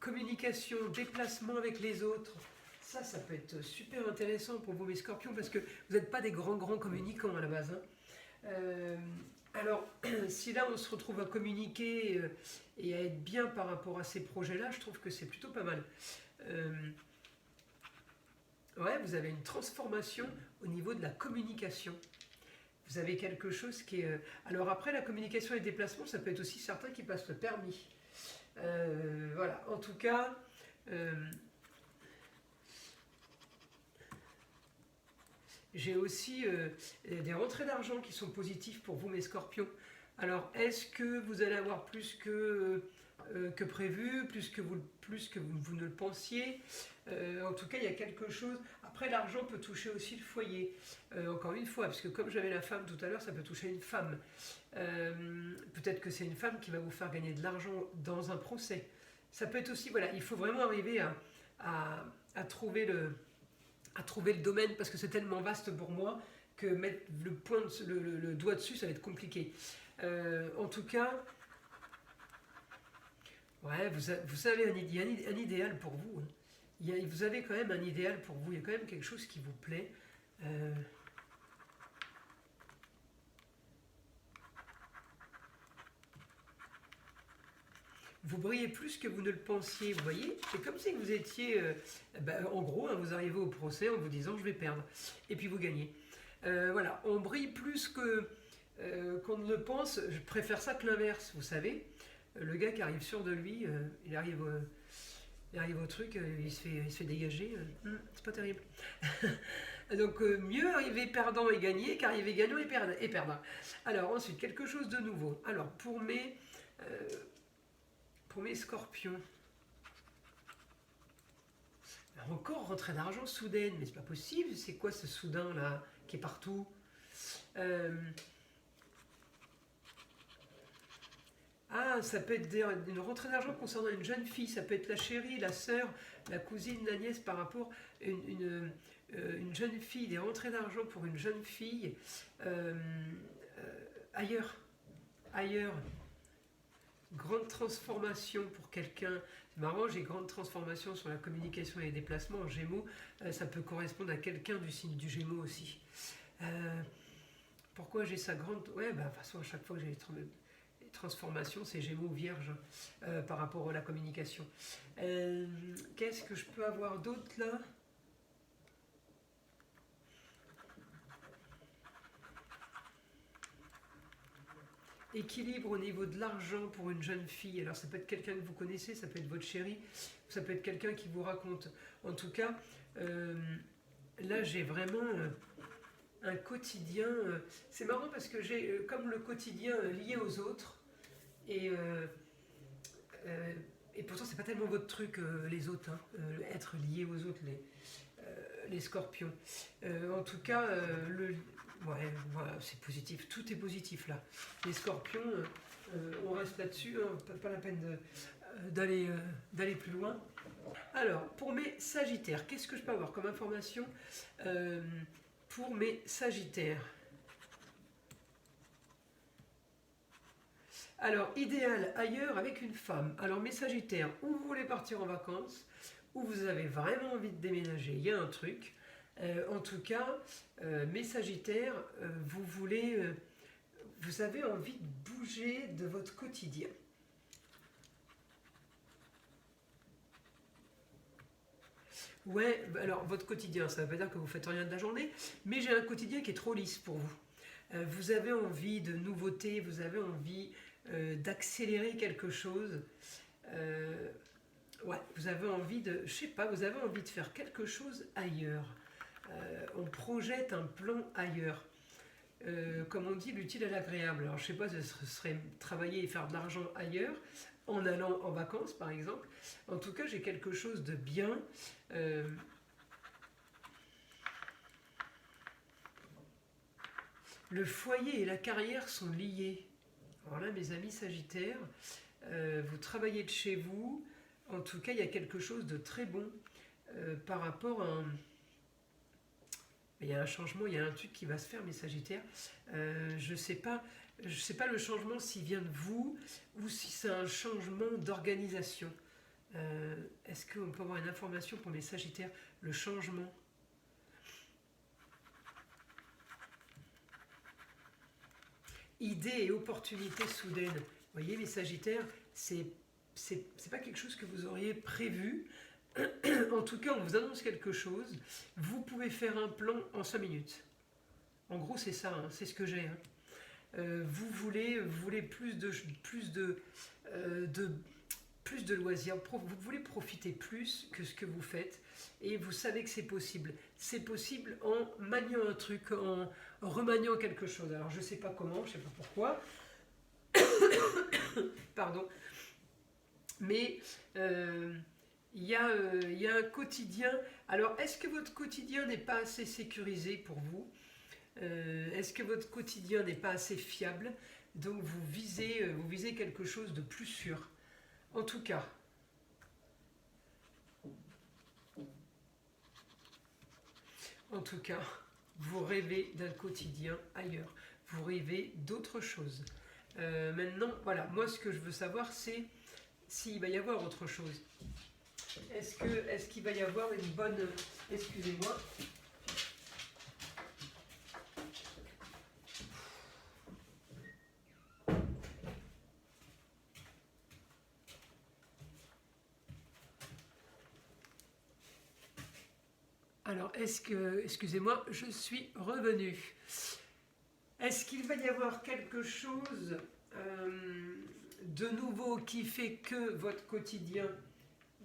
Speaker 1: communication, déplacement avec les autres. Ça peut être super intéressant pour vous, mes scorpions, parce que vous n'êtes pas des grands communicants à la base. Hein. Alors, si là on se retrouve à communiquer et à être bien par rapport à ces projets-là, je trouve que c'est plutôt pas mal. Ouais, vous avez une transformation au niveau de la communication. Vous avez quelque chose qui est... Alors après, la communication et le déplacement, ça peut être aussi certains qui passent le permis. Voilà, en tout cas... J'ai aussi des rentrées d'argent qui sont positives pour vous, mes scorpions. Alors, est-ce que vous allez avoir plus que prévu, plus que vous ne le pensiez? En tout cas, il y a quelque chose. Après, l'argent peut toucher aussi le foyer. Encore une fois, parce que comme j'avais la femme tout à l'heure, ça peut toucher une femme. Peut-être que c'est une femme qui va vous faire gagner de l'argent dans un procès. Ça peut être aussi, voilà, il faut vraiment arriver à trouver le domaine, parce que c'est tellement vaste pour moi que mettre le doigt dessus, ça va être compliqué. En tout cas, ouais, vous savez, il y a un idéal pour vous. Hein. Vous avez quand même un idéal pour vous, il y a quand même quelque chose qui vous plaît. Vous brillez plus que vous ne le pensiez, vous voyez. C'est comme si vous étiez, en gros, hein, vous arrivez au procès en vous disant je vais perdre, et puis vous gagnez. Voilà, on brille plus qu'on ne le pense. Je préfère ça que l'inverse, vous savez. Le gars qui arrive sûr de lui, il arrive au truc, il se fait dégager. C'est pas terrible. Donc mieux arriver perdant et gagner qu'arriver gagnant et perdre. Alors ensuite, quelque chose de nouveau. Alors pour mes scorpions. Alors, encore rentrée d'argent soudaine, mais c'est pas possible. C'est quoi ce soudain là qui est partout? Ça peut être une rentrée d'argent concernant une jeune fille, ça peut être la chérie, la sœur, la cousine, la nièce par rapport à une jeune fille, des rentrées d'argent pour une jeune fille ailleurs. Grande transformation pour quelqu'un. C'est marrant, j'ai grande transformation sur la communication et les déplacements en Gémeaux. Ça peut correspondre à quelqu'un du signe du Gémeaux aussi. Pourquoi j'ai ça grande... Ouais, de toute façon, à chaque fois que j'ai les transformations, c'est Gémeaux Vierge par rapport à la communication. Qu'est-ce que je peux avoir d'autre là? Équilibre au niveau de l'argent pour une jeune fille. Alors ça peut être quelqu'un que vous connaissez, ça peut être votre chérie, ça peut être quelqu'un qui vous raconte. En tout cas, là j'ai vraiment un quotidien. C'est marrant parce que j'ai comme le quotidien lié aux autres. Et pourtant c'est pas tellement votre truc les autres, hein, être lié aux autres, les scorpions. En tout cas, ouais, voilà, c'est positif, tout est positif là. Les scorpions, on reste là-dessus, hein, pas la peine d'aller plus loin. Alors, pour mes sagittaires, qu'est-ce que je peux avoir comme information pour mes sagittaires? Alors, idéal ailleurs avec une femme. Alors, mes Sagittaires, ou vous voulez partir en vacances, ou vous avez vraiment envie de déménager. Il y a un truc. En tout cas, mes Sagittaires, vous avez envie de bouger de votre quotidien. Ouais, alors votre quotidien, ça ne veut pas dire que vous faites rien de la journée, mais j'ai un quotidien qui est trop lisse pour vous. Vous avez envie de nouveautés, vous avez envie d'accélérer quelque chose. Ouais, vous avez envie de, je sais pas, vous avez envie de faire quelque chose ailleurs. On projette un plan ailleurs. Comme on dit, l'utile à l'agréable. Alors je sais pas, ce serait travailler et faire de l'argent ailleurs, en allant en vacances par exemple. En tout cas, j'ai quelque chose de bien. Le foyer et la carrière sont liés. Alors là, mes amis Sagittaires, vous travaillez de chez vous. En tout cas, il y a quelque chose de très bon par rapport à un... Il y a un changement, il y a un truc qui va se faire, mes Sagittaires. Je sais pas le changement s'il vient de vous ou si c'est un changement d'organisation. Est-ce qu'on peut avoir une information pour mes Sagittaires? Le changement. Idées et opportunités soudaines. Vous voyez, mes Sagittaires, c'est pas quelque chose que vous auriez prévu. En tout cas, on vous annonce quelque chose. Vous pouvez faire un plan en 5 minutes. En gros, c'est ça, hein, c'est ce que j'ai. Hein. Vous voulez plus de loisirs. Vous voulez profiter plus que ce que vous faites. Et vous savez que c'est possible. C'est possible en maniant un truc, en remaniant quelque chose. Alors, je ne sais pas comment, je ne sais pas pourquoi. Pardon. Mais... il y a un quotidien. Alors, est-ce que votre quotidien n'est pas assez sécurisé pour vous? Est-ce que votre quotidien n'est pas assez fiable? Donc, vous visez quelque chose de plus sûr. En tout cas, vous rêvez d'un quotidien ailleurs. Vous rêvez d'autre chose. Maintenant, voilà, moi, ce que je veux savoir, c'est s'il va y avoir autre chose. Est-ce qu'il va y avoir une bonne... Excusez-moi. Alors, excusez-moi, je suis revenue. Est-ce qu'il va y avoir quelque chose de nouveau qui fait que votre quotidien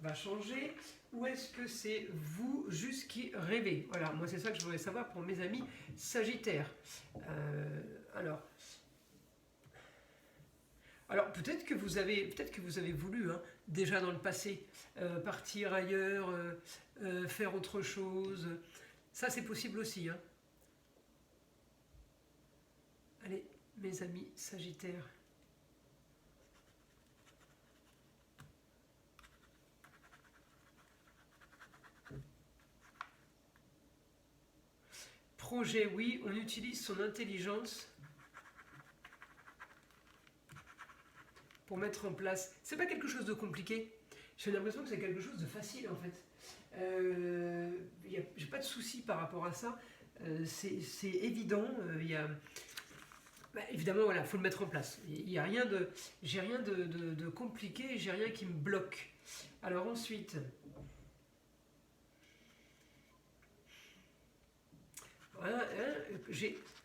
Speaker 1: va changer, ou est-ce que c'est vous juste qui rêvez? Voilà, moi c'est ça que je voudrais savoir pour mes amis Sagittaires. Alors peut-être que vous avez voulu déjà dans le passé partir ailleurs, faire autre chose. Ça c'est possible aussi. Hein. Allez, mes amis Sagittaires. Projet, oui, on utilise son intelligence pour mettre en place. C'est pas quelque chose de compliqué. J'ai l'impression que c'est quelque chose de facile en fait. J'ai pas de souci par rapport à ça. C'est évident. Évidemment, voilà, faut le mettre en place. J'ai rien de compliqué. J'ai rien qui me bloque. Alors ensuite.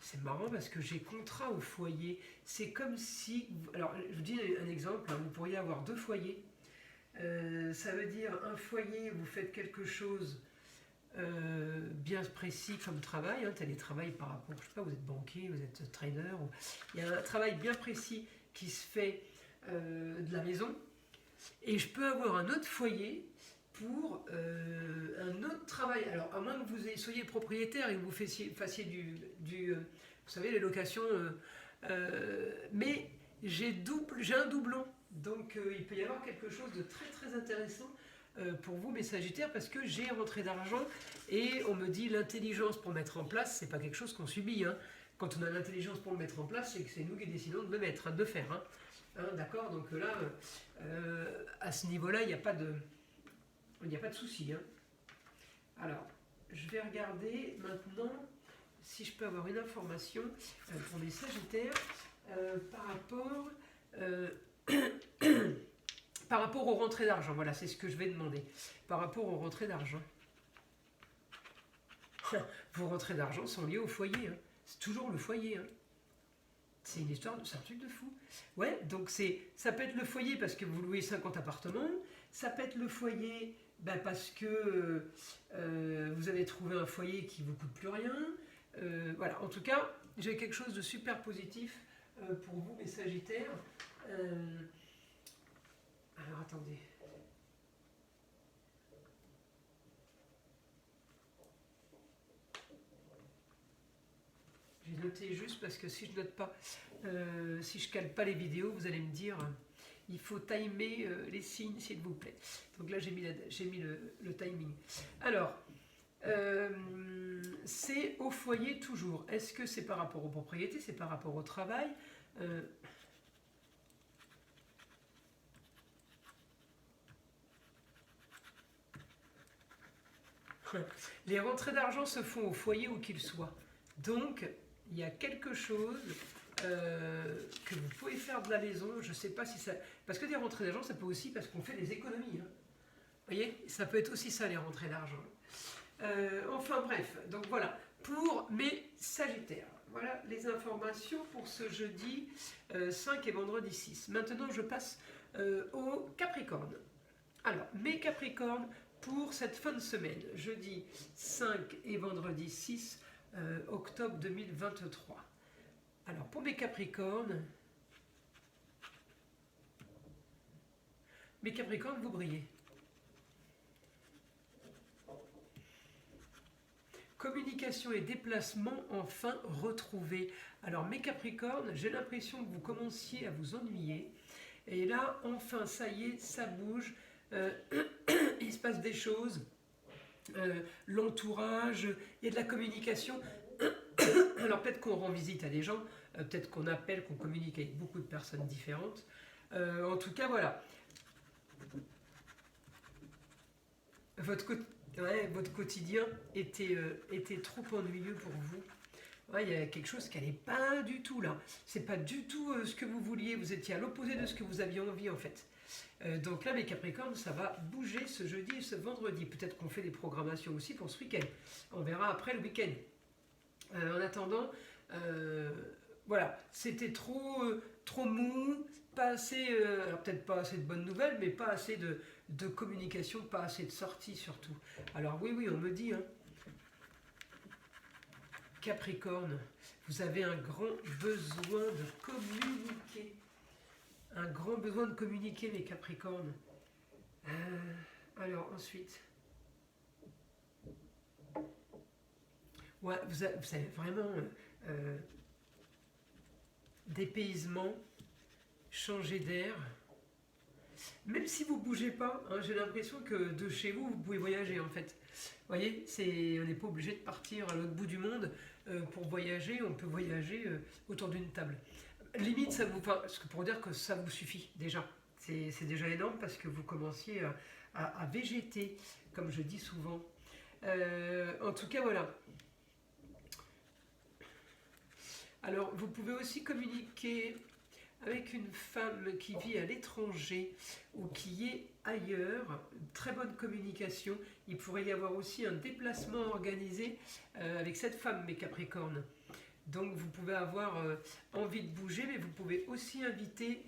Speaker 1: C'est marrant parce que j'ai contrat au foyer. C'est comme si... Alors, je vous dis un exemple. Vous pourriez avoir 2 foyers. Ça veut dire un foyer, vous faites quelque chose bien précis comme travail. Télétravail par rapport... Je sais pas, vous êtes banquier, vous êtes trader. Il y a un travail bien précis qui se fait de la maison. Et je peux avoir un autre foyer pour un autre travail. Alors, à moins que vous soyez propriétaire et que vous fassiez du vous savez, les locations, mais j'ai un doublon. Donc, il peut y avoir quelque chose de très très intéressant pour vous, mes Sagittaires, parce que j'ai rentré d'argent et on me dit l'intelligence pour mettre en place, c'est pas quelque chose qu'on subit. Hein. Quand on a l'intelligence pour le mettre en place, c'est que c'est nous qui décidons de le mettre, de le faire. Hein. Hein, d'accord? Donc là, à ce niveau-là, il n'y a pas de souci. Hein. Alors, je vais regarder maintenant si je peux avoir une information pour les Sagittaires par rapport par rapport aux rentrées d'argent. Voilà, c'est ce que je vais demander. Par rapport aux rentrées d'argent. Vos rentrées d'argent sont liées au foyer. Hein. C'est toujours le foyer. Hein. C'est une histoire, c'est un truc de fou. Ouais, donc ça peut être le foyer parce que vous louez 50 appartements. Ça peut être le foyer parce que vous avez trouvé un foyer qui ne vous coûte plus rien. Voilà, en tout cas, j'ai quelque chose de super positif pour vous, mes Sagittaires. Alors, attendez. J'ai noté juste parce que si je note pas, si je cale pas les vidéos, vous allez me dire il faut timer les signes, s'il vous plaît. Donc là, j'ai mis le timing. Alors, c'est au foyer toujours. Est-ce que c'est par rapport aux propriétés, c'est par rapport au travail Les rentrées d'argent se font au foyer où qu'il soit. Donc, il y a quelque chose que vous pouvez faire de la maison. Je ne sais pas si ça... Parce que des rentrées d'argent, ça peut aussi... Parce qu'on fait des économies. Hein. Vous voyez, ça peut être aussi ça, les rentrées d'argent. Enfin bref, donc voilà. Pour mes Sagittaires. Voilà les informations pour ce jeudi 5 et vendredi 6. Maintenant, je passe au Capricorne. Alors, mes Capricornes, pour cette fin de semaine, jeudi 5 et vendredi 6 octobre 2023. Alors, pour mes Capricornes, vous brillez. Communication et déplacement enfin retrouvés. Alors, mes Capricornes, j'ai l'impression que vous commenciez à vous ennuyer. Et là, enfin, ça y est, ça bouge. Il se passe des choses. L'entourage, il y a de la communication. Alors peut-être qu'on rend visite à des gens, peut-être qu'on appelle, qu'on communique avec beaucoup de personnes différentes. En tout cas, voilà. Votre quotidien était trop ennuyeux pour vous. Ouais, il y a quelque chose qui n'allait pas du tout là. C'est pas du tout ce que vous vouliez. Vous étiez à l'opposé de ce que vous aviez envie en fait. Donc là, mes Capricornes, ça va bouger ce jeudi et ce vendredi. Peut-être qu'on fait des programmations aussi pour ce week-end. On verra après le week-end. En attendant, voilà, c'était trop mou, pas assez, alors peut-être pas assez de bonnes nouvelles, mais pas assez de communication, pas assez de sorties surtout. Alors oui, on me dit, hein, Capricorne, vous avez un grand besoin de communiquer. Un grand besoin de communiquer, mes Capricornes. Alors ensuite, ouais, vous avez vraiment dépaysement, changer d'air. Même si vous ne bougez pas, hein, j'ai l'impression que de chez vous, vous pouvez voyager en fait. Vous voyez, on n'est pas obligé de partir à l'autre bout du monde pour voyager. On peut voyager autour d'une table. Limite, ça vous, pour dire que ça vous suffit déjà. C'est déjà énorme parce que vous commenciez à végéter, comme je dis souvent. En tout cas, voilà. Alors, vous pouvez aussi communiquer avec une femme qui vit à l'étranger ou qui est ailleurs. Très bonne communication. Il pourrait y avoir aussi un déplacement organisé avec cette femme, mes Capricornes. Donc, vous pouvez avoir envie de bouger, mais vous pouvez aussi inviter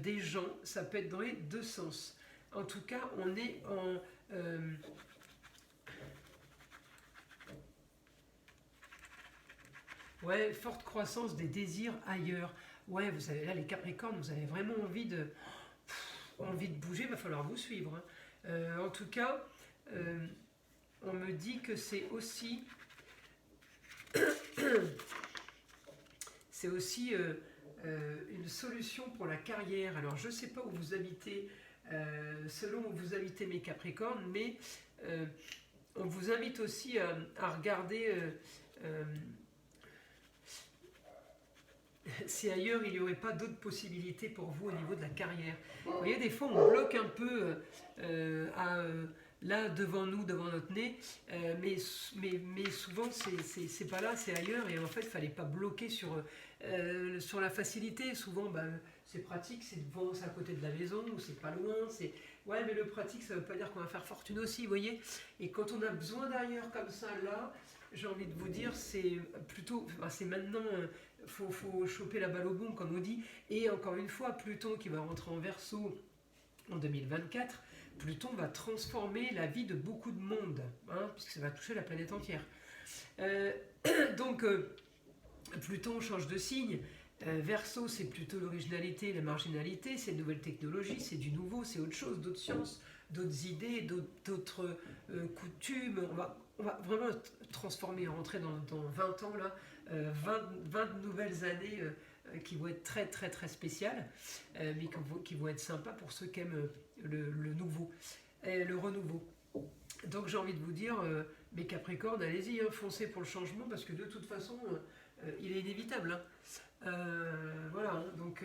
Speaker 1: des gens. Ça peut être dans les deux sens. En tout cas, on est en... ouais, forte croissance des désirs ailleurs. Ouais, vous savez, là, les Capricornes, vous avez vraiment envie de bouger, il va falloir vous suivre. Hein. En tout cas, on me dit que c'est aussi... c'est aussi une solution pour la carrière. Alors, je ne sais pas où vous habitez, selon où vous habitez, mes Capricornes, mais on vous invite aussi à regarder... si ailleurs il n'y aurait pas d'autres possibilités pour vous au niveau de la carrière. Vous voyez, des fois on bloque un peu là devant nous, devant notre nez, mais souvent c'est pas là, c'est ailleurs, et en fait il fallait pas bloquer sur la facilité. Souvent c'est pratique, c'est devant, c'est à côté de la maison, ou c'est pas loin, c'est ouais, mais le pratique ça veut pas dire qu'on va faire fortune aussi, vous voyez. Et quand on a besoin d'ailleurs comme ça là, j'ai envie de vous dire, c'est plutôt, enfin, c'est maintenant, faut choper la balle au bon, comme on dit. Et encore une fois, Pluton qui va rentrer en Verseau en 2024, Pluton va transformer la vie de beaucoup de monde, hein, puisque ça va toucher la planète entière. Donc, Pluton change de signe. Verseau, c'est plutôt l'originalité, la marginalité, c'est de nouvelles technologies, c'est du nouveau, c'est autre chose, d'autres sciences, d'autres idées, d'autres coutumes. On va vraiment transformer, rentrer dans 20 ans, là, 20 nouvelles années qui vont être très très très spéciales, mais qui vont être sympas pour ceux qui aiment le nouveau, le renouveau. Donc j'ai envie de vous dire, mes Capricornes, allez-y, hein, foncez pour le changement, parce que de toute façon, il est inévitable. Hein. Voilà, hein, donc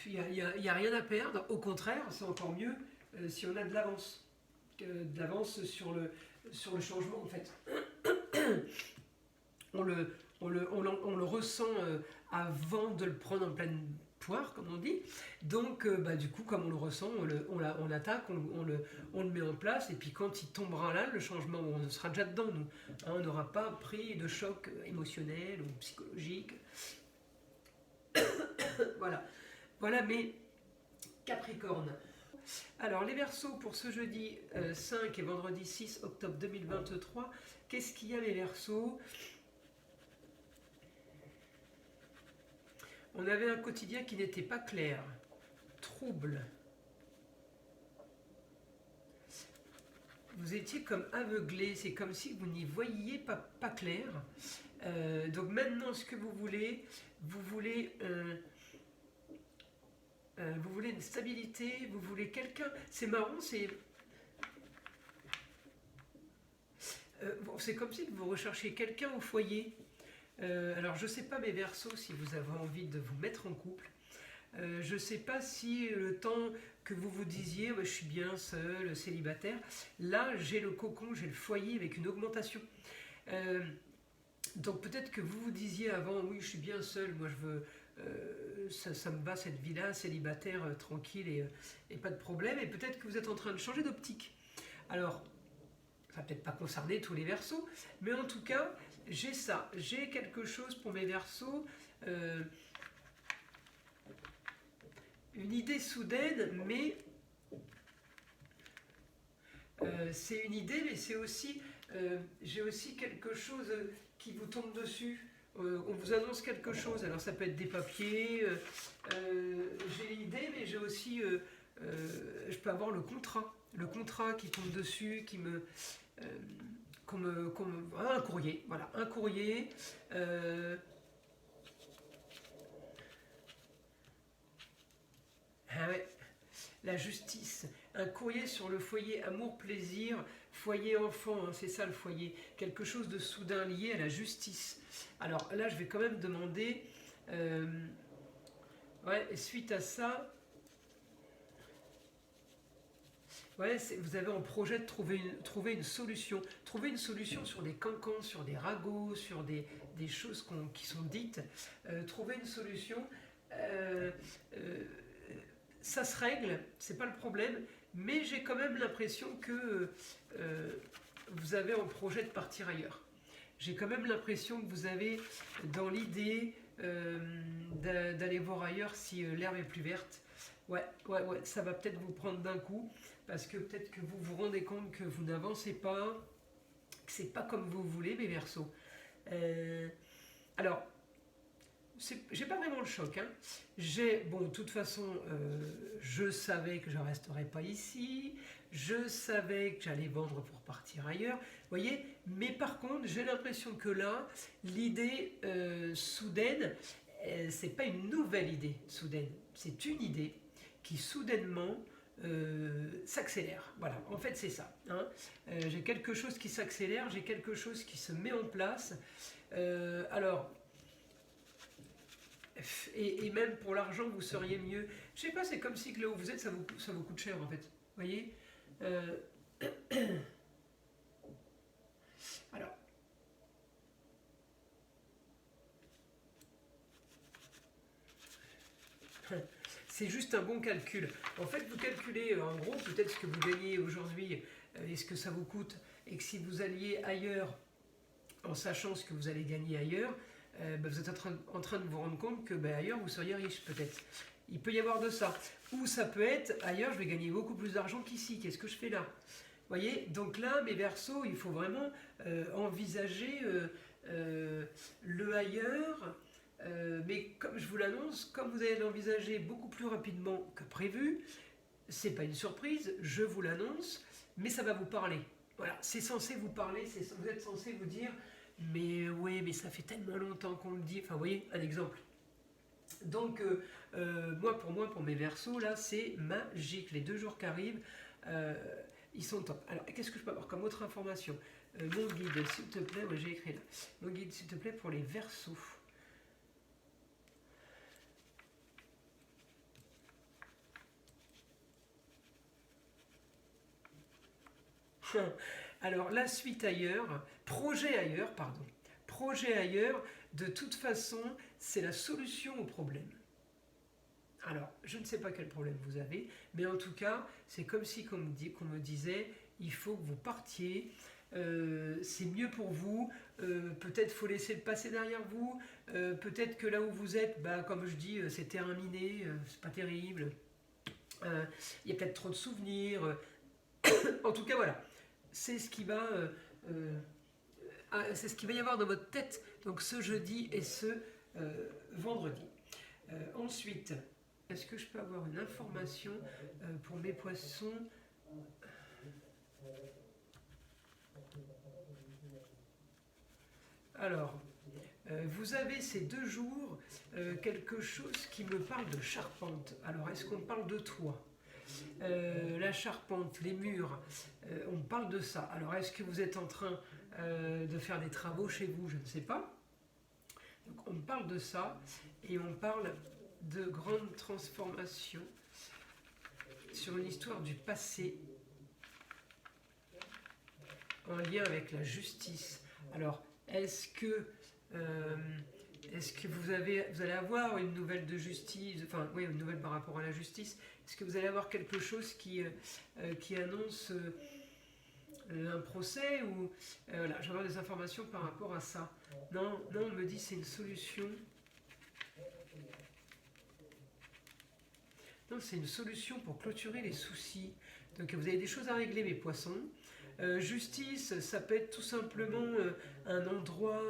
Speaker 1: il n'y a rien à perdre, au contraire, c'est encore mieux si on a de l'avance. De l'avance sur le changement, en fait. On le ressent avant de le prendre en pleine poire, comme on dit. Donc, du coup, comme on le ressent, on l'attaque, on le met en place, et puis quand il tombera là, le changement, on sera déjà dedans, nous. Hein, on n'aura pas pris de choc émotionnel ou psychologique. Voilà. Voilà mes Capricornes. Alors, les Verseaux, pour ce jeudi 5 et vendredi 6 octobre 2023, qu'est-ce qu'il y a, les Verseaux? On avait un quotidien qui n'était pas clair, trouble. Vous étiez comme aveuglé, c'est comme si vous n'y voyiez pas clair. Donc maintenant, ce que vous voulez une stabilité, vous voulez quelqu'un. C'est marrant, c'est comme si vous recherchiez quelqu'un au foyer. Alors je ne sais pas, mes Verseaux, si vous avez envie de vous mettre en couple. Je ne sais pas si le temps que vous vous disiez je suis bien seul, célibataire, là j'ai le cocon, j'ai le foyer avec une augmentation. Donc peut-être que vous vous disiez avant, oui je suis bien seul, moi je veux, ça me va cette vie-là, célibataire, tranquille et pas de problème, et peut-être que vous êtes en train de changer d'optique. Alors, ça va peut-être pas concerner tous les Verseaux, mais en tout cas, j'ai ça, j'ai quelque chose pour mes Verseaux, une idée soudaine, mais c'est une idée, mais c'est aussi, j'ai aussi quelque chose qui vous tombe dessus. On vous annonce quelque chose, alors ça peut être des papiers, j'ai l'idée, mais j'ai aussi, je peux avoir le contrat qui tombe dessus, qui me... un courrier, voilà, un courrier. Ah ouais, la justice, un courrier sur le foyer amour-plaisir, foyer-enfant, hein, c'est ça le foyer, quelque chose de soudain lié à la justice. Alors là, je vais quand même demander, ouais, suite à ça, ouais, vous avez en projet de trouver une solution. Trouver une solution sur des cancans, sur des ragots, sur des choses qui sont dites. Trouver une solution. Ça se règle, c'est pas le problème, mais j'ai quand même l'impression que vous avez en projet de partir ailleurs. J'ai quand même l'impression que vous avez dans l'idée d'aller voir ailleurs si l'herbe est plus verte. Ouais, ça va peut-être vous prendre d'un coup, parce que peut-être que vous vous rendez compte que vous n'avancez pas, que c'est pas comme vous voulez, mes Verseaux. Alors, j'ai pas vraiment le choc. Hein. Bon, de toute façon, je savais que je ne resterais pas ici. Je savais que j'allais vendre pour partir ailleurs. Vous voyez, mais par contre, j'ai l'impression que là, l'idée soudaine, c'est pas une nouvelle idée soudaine. C'est une idée qui soudainement s'accélère. Voilà, en fait, c'est ça. Hein. J'ai quelque chose qui s'accélère, j'ai quelque chose qui se met en place. Alors, Et même pour l'argent, vous seriez mieux. Je sais pas, c'est comme si que là où vous êtes, ça vous coûte cher en fait. Vous voyez. Euh, Alors, c'est juste un bon calcul. En fait, vous calculez en gros peut-être ce que vous gagnez aujourd'hui et ce que ça vous coûte. Et que si vous alliez ailleurs, en sachant ce que vous allez gagner ailleurs, vous êtes en train de vous rendre compte que ailleurs, vous seriez riche peut-être. Il peut y avoir de ça. Ou ça peut être, ailleurs, je vais gagner beaucoup plus d'argent qu'ici. Qu'est-ce que je fais là? Vous voyez, donc là, mes Verseaux, il faut vraiment envisager le ailleurs. Mais comme je vous l'annonce, comme vous allez l'envisager beaucoup plus rapidement que prévu, c'est pas une surprise, je vous l'annonce, mais ça va vous parler. Voilà, c'est censé vous parler, vous êtes censé vous dire, mais oui, mais ça fait tellement longtemps qu'on le dit. Enfin, vous voyez, un exemple. Donc, pour mes Verseaux, là, c'est magique. Les 2 jours qui arrivent, ils sont top. Alors, qu'est-ce que je peux avoir comme autre information? Mon guide, s'il te plaît, ouais, j'ai écrit là. Mon guide, s'il te plaît, pour les Verseaux. Alors, la suite ailleurs, projet ailleurs, de toute façon, c'est la solution au problème. Alors, je ne sais pas quel problème vous avez, mais en tout cas, c'est comme si qu'on me disait, il faut que vous partiez, c'est mieux pour vous, peut-être faut laisser le passé derrière vous, peut-être que là où vous êtes, comme je dis, c'est terminé, c'est pas terrible, il y a peut-être trop de souvenirs, en tout cas voilà, c'est ce qui va... c'est ce qu'il va y avoir dans votre tête, donc ce jeudi et ce vendredi. Ensuite, est-ce que je peux avoir une information pour mes poissons? Alors, vous avez ces 2 jours quelque chose qui me parle de charpente. Alors, est-ce qu'on parle de toit? La charpente, les murs, on parle de ça. Alors, est-ce que vous êtes en train de faire des travaux chez vous? Je ne sais pas. Donc, on parle de ça et on parle de grandes transformations sur une histoire du passé en lien avec la justice. Alors, est-ce que vous allez avoir une nouvelle de justice, enfin oui, une nouvelle par rapport à la justice? Est-ce que vous allez avoir quelque chose qui annonce un procès ou voilà, je vais avoir des informations par rapport à ça. Non, on me dit c'est une solution. Non, c'est une solution pour clôturer les soucis. Donc vous avez des choses à régler, mes poissons. Justice, ça peut être tout simplement un endroit,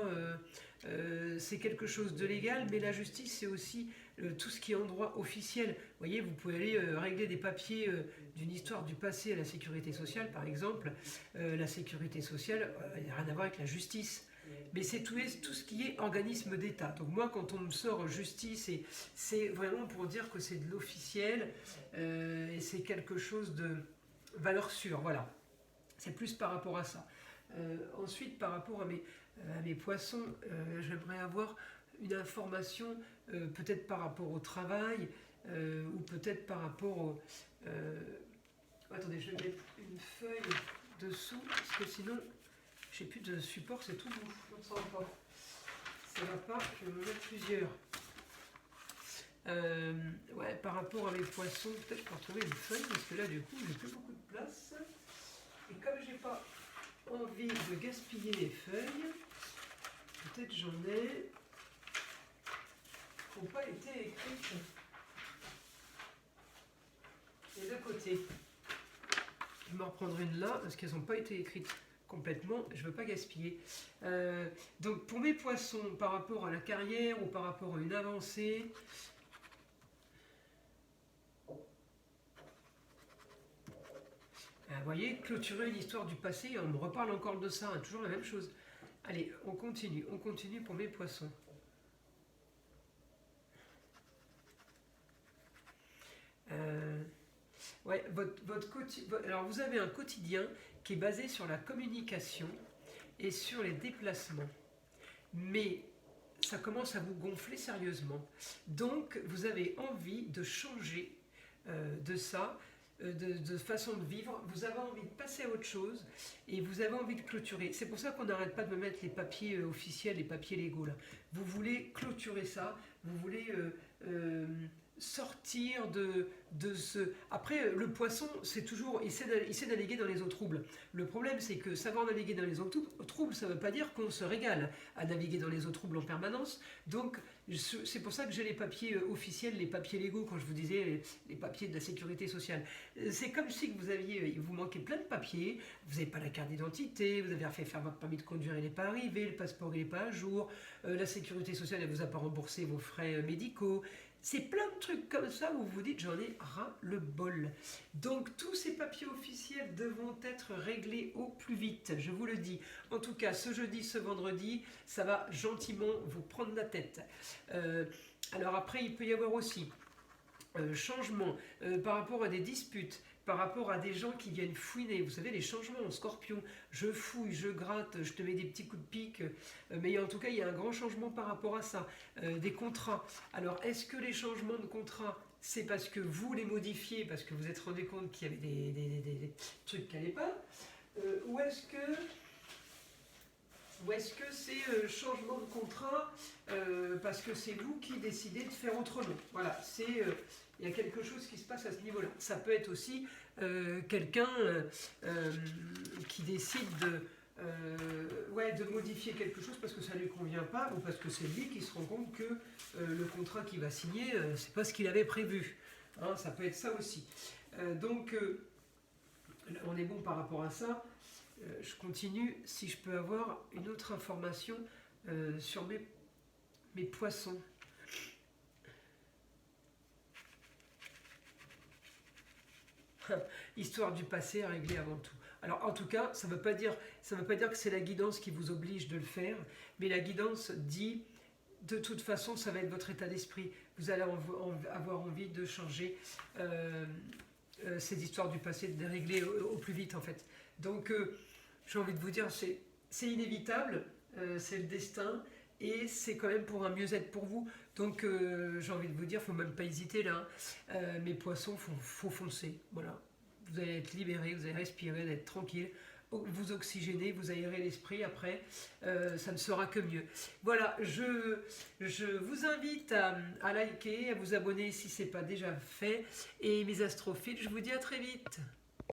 Speaker 1: c'est quelque chose de légal, mais la justice, c'est aussi tout ce qui est endroit officiel. Vous voyez, vous pouvez aller régler des papiers d'une histoire du passé à la sécurité sociale, par exemple. La sécurité sociale, il n'y a rien à voir avec la justice. Mais c'est tout ce qui est organisme d'État. Donc moi, quand on me sort justice, c'est vraiment pour dire que c'est de l'officiel et c'est quelque chose de valeur sûre, voilà. C'est plus par rapport à ça. Ensuite, par rapport à mes poissons, j'aimerais avoir une information peut-être par rapport au travail ou peut-être par rapport au... attendez, je vais mettre une feuille dessous parce que sinon... J'ai plus de support, c'est tout doux. Ça va pas. Ça va pas, je vais me mettre plusieurs. Ouais, par rapport à mes poissons, peut-être je peux retrouver une feuille, parce que là, du coup, j'ai plus beaucoup de place. Et comme j'ai pas envie de gaspiller les feuilles, peut-être j'en ai qui n'ont pas été écrites des deux côtés. Je vais m'en reprendre une là, parce qu'elles n'ont pas été écrites complètement, je ne veux pas gaspiller. Donc pour mes poissons, par rapport à la carrière ou par rapport à une avancée, vous voyez, clôturer une histoire du passé, on me reparle encore de ça, hein, toujours la même chose. Allez, on continue pour mes poissons. Ouais, alors vous avez un quotidien qui est basé sur la communication et sur les déplacements. Mais ça commence à vous gonfler sérieusement. Donc, vous avez envie de changer de ça, de façon de vivre. Vous avez envie de passer à autre chose et vous avez envie de clôturer. C'est pour ça qu'on n'arrête pas de me mettre les papiers officiels, les papiers légaux là. Vous voulez clôturer ça, vous voulez sortir de ce... Après, le poisson, c'est toujours... Il sait naviguer dans les eaux troubles. Le problème, c'est que savoir naviguer dans les eaux troubles, ça ne veut pas dire qu'on se régale à naviguer dans les eaux troubles en permanence. Donc, c'est pour ça que j'ai les papiers officiels, les papiers légaux, quand je vous disais les papiers de la sécurité sociale. C'est comme si vous aviez... Il vous manquait plein de papiers, vous n'avez pas la carte d'identité, vous avez fait faire votre permis de conduire, il n'est pas arrivé, le passeport, il n'est pas à jour, la sécurité sociale, elle ne vous a pas remboursé vos frais médicaux. C'est plein de trucs comme ça où vous vous dites j'en ai ras le bol. Donc tous ces papiers officiels devront être réglés au plus vite, je vous le dis. En tout cas, ce jeudi, ce vendredi, ça va gentiment vous prendre la tête. Alors après, il peut y avoir aussi changement par rapport à des disputes, par rapport à des gens qui viennent fouiner. Vous savez, les changements en Scorpion, je fouille, je gratte, je te mets des petits coups de pique, mais en tout cas, il y a un grand changement par rapport à ça. Des contrats. Alors, est-ce que les changements de contrats, c'est parce que vous les modifiez, parce que vous êtes rendu compte qu'il y avait des trucs qui n'allaient pas, ou est-ce que c'est changement de contrat parce que c'est vous qui décidez de faire autrement. Voilà, il y a quelque chose qui se passe à ce niveau-là. Ça peut être aussi quelqu'un qui décide de modifier quelque chose parce que ça ne lui convient pas ou parce que c'est lui qui se rend compte que le contrat qu'il va signer, c'est pas ce qu'il avait prévu. Hein, ça peut être ça aussi. Donc, on est bon par rapport à ça. Je continue, si je peux avoir une autre information sur mes poissons. Histoire du passé à régler avant tout. Alors en tout cas, ça ne veut pas dire que c'est la guidance qui vous oblige de le faire, mais la guidance dit de toute façon, ça va être votre état d'esprit. Vous allez avoir envie de changer ces histoires du passé, de les régler au plus vite en fait. Donc j'ai envie de vous dire, c'est inévitable, c'est le destin, et c'est quand même pour un mieux-être pour vous. Donc j'ai envie de vous dire, il ne faut même pas hésiter là. Mes poissons, faut foncer. Voilà. Vous allez être libérés, vous allez respirer, vous allez être tranquille, vous oxygénez, vous aérez l'esprit après, ça ne sera que mieux. Voilà, je vous invite à liker, à vous abonner si ce n'est pas déjà fait. Et mes astrophiles, je vous dis à très vite.